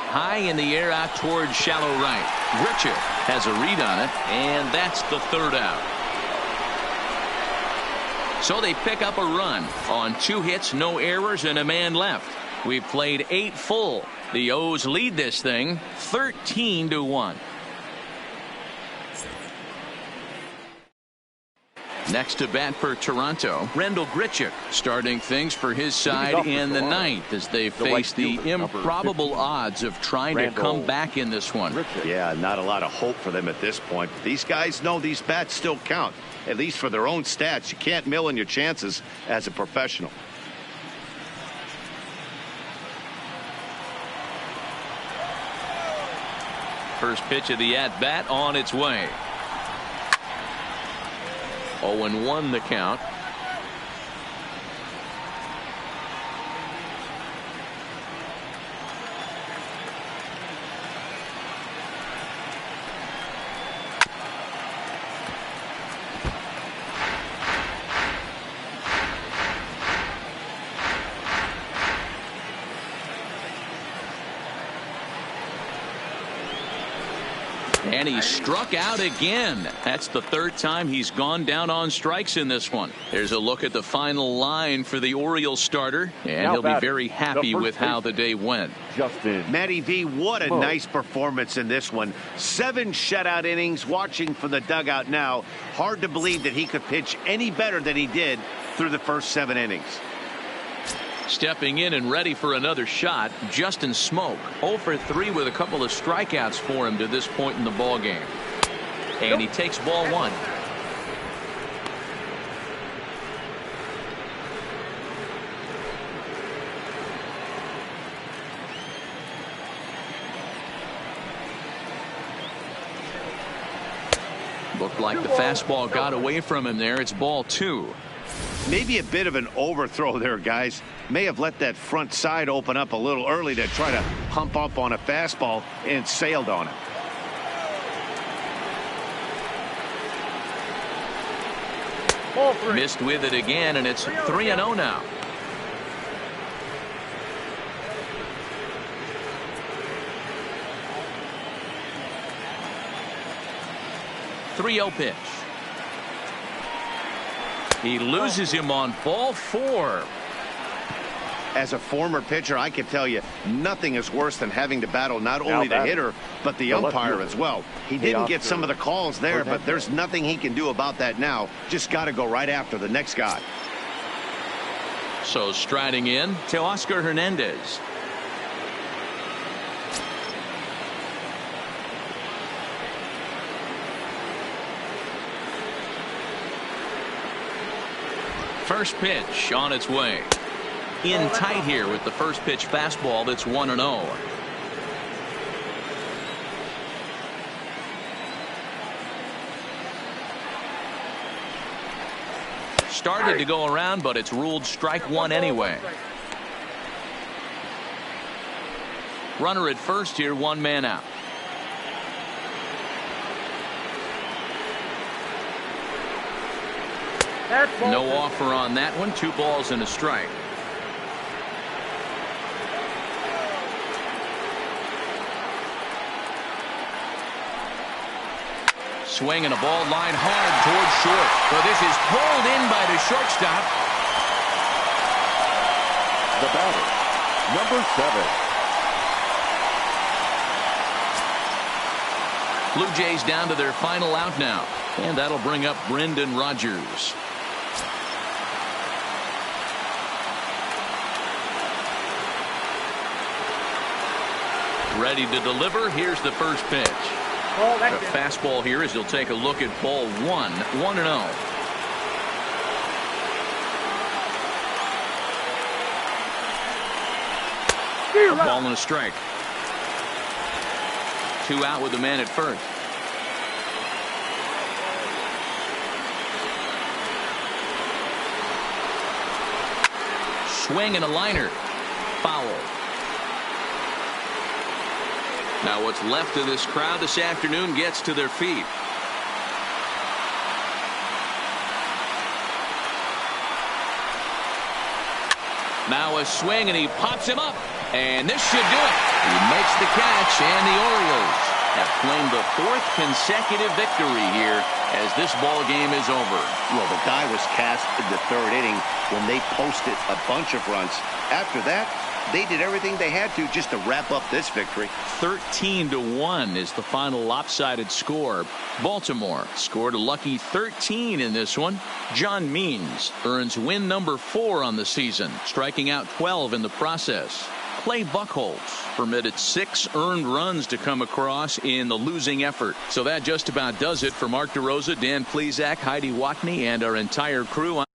High in the air out towards shallow right. Grichuk has a read on it, and that's the third out. So they pick up a run on 2 hits, no errors, and a man left. We've played 8 full. The O's lead this thing 13-1. Next to bat for Toronto, Rendell Grichuk starting things for his side in the 9th as they face the improbable odds of trying to come back in this one. Yeah, not a lot of hope for them at this point. These guys know these bats still count, at least for their own stats. You can't mill in your chances as a professional. First pitch of the at-bat on its way. 0-1 the count. And he struck out again. That's the third time he's gone down on strikes in this one. There's a look at the final line for the Orioles starter, and Now he'll be batting, very happy with how the day went. Justin. Matty V, what a nice performance in this one. 7 shutout innings. Watching from the dugout now, hard to believe that he could pitch any better than he did through the first 7 innings. Stepping in and ready for another shot, Justin Smoke. 0 for 3 with a couple of strikeouts for him to this point in the ball game. And he takes ball 1. Looked like the fastball got away from him there. It's ball 2. Maybe a bit of an overthrow there, guys. May have let that front side open up a little early to try to pump up on a fastball and sailed on it. Ball 3. Missed with it again, and it's 3-0 now. .3-0 pitch. He loses him on ball 4. As a former pitcher, I can tell you nothing is worse than having to battle not only the hitter but the umpire as well. He didn't get some of the calls there, but there's nothing he can do about that now. Just got to go right after the next guy. So striding in, Teoscar Hernandez. First pitch on its way. In tight here with the first pitch fastball that's 1-0. Started to go around, but it's ruled strike 1 anyway. Runner at first here, 1 man out. No offer on that one. 2 balls and a strike. Swing and a ball line hard towards short. So this is pulled in by the shortstop. The batter, number 7. Blue Jays down to their final out now. And that'll bring up Brendan Rodgers. Ready to deliver. Here's the first pitch. A fastball here as he'll take a look at ball 1. 1-0. A ball and a strike. 2 out with the man at first. Swing and a liner. Foul. Now what's left of this crowd this afternoon gets to their feet. Now a swing and he pops him up. And this should do it. He makes the catch, and the Orioles have claimed the 4th consecutive victory here as this ball game is over. Well, the die was cast in the 3rd inning when they posted a bunch of runs. After that, they did everything they had to just to wrap up this victory. 13-1 is the final lopsided score. Baltimore scored a lucky 13 in this one. John Means earns win number 4 on the season, striking out 12 in the process. Clay Buchholz permitted 6 earned runs to come across in the losing effort. So that just about does it for Mark DeRosa, Dan Plesac, Heidi Watney, and our entire crew.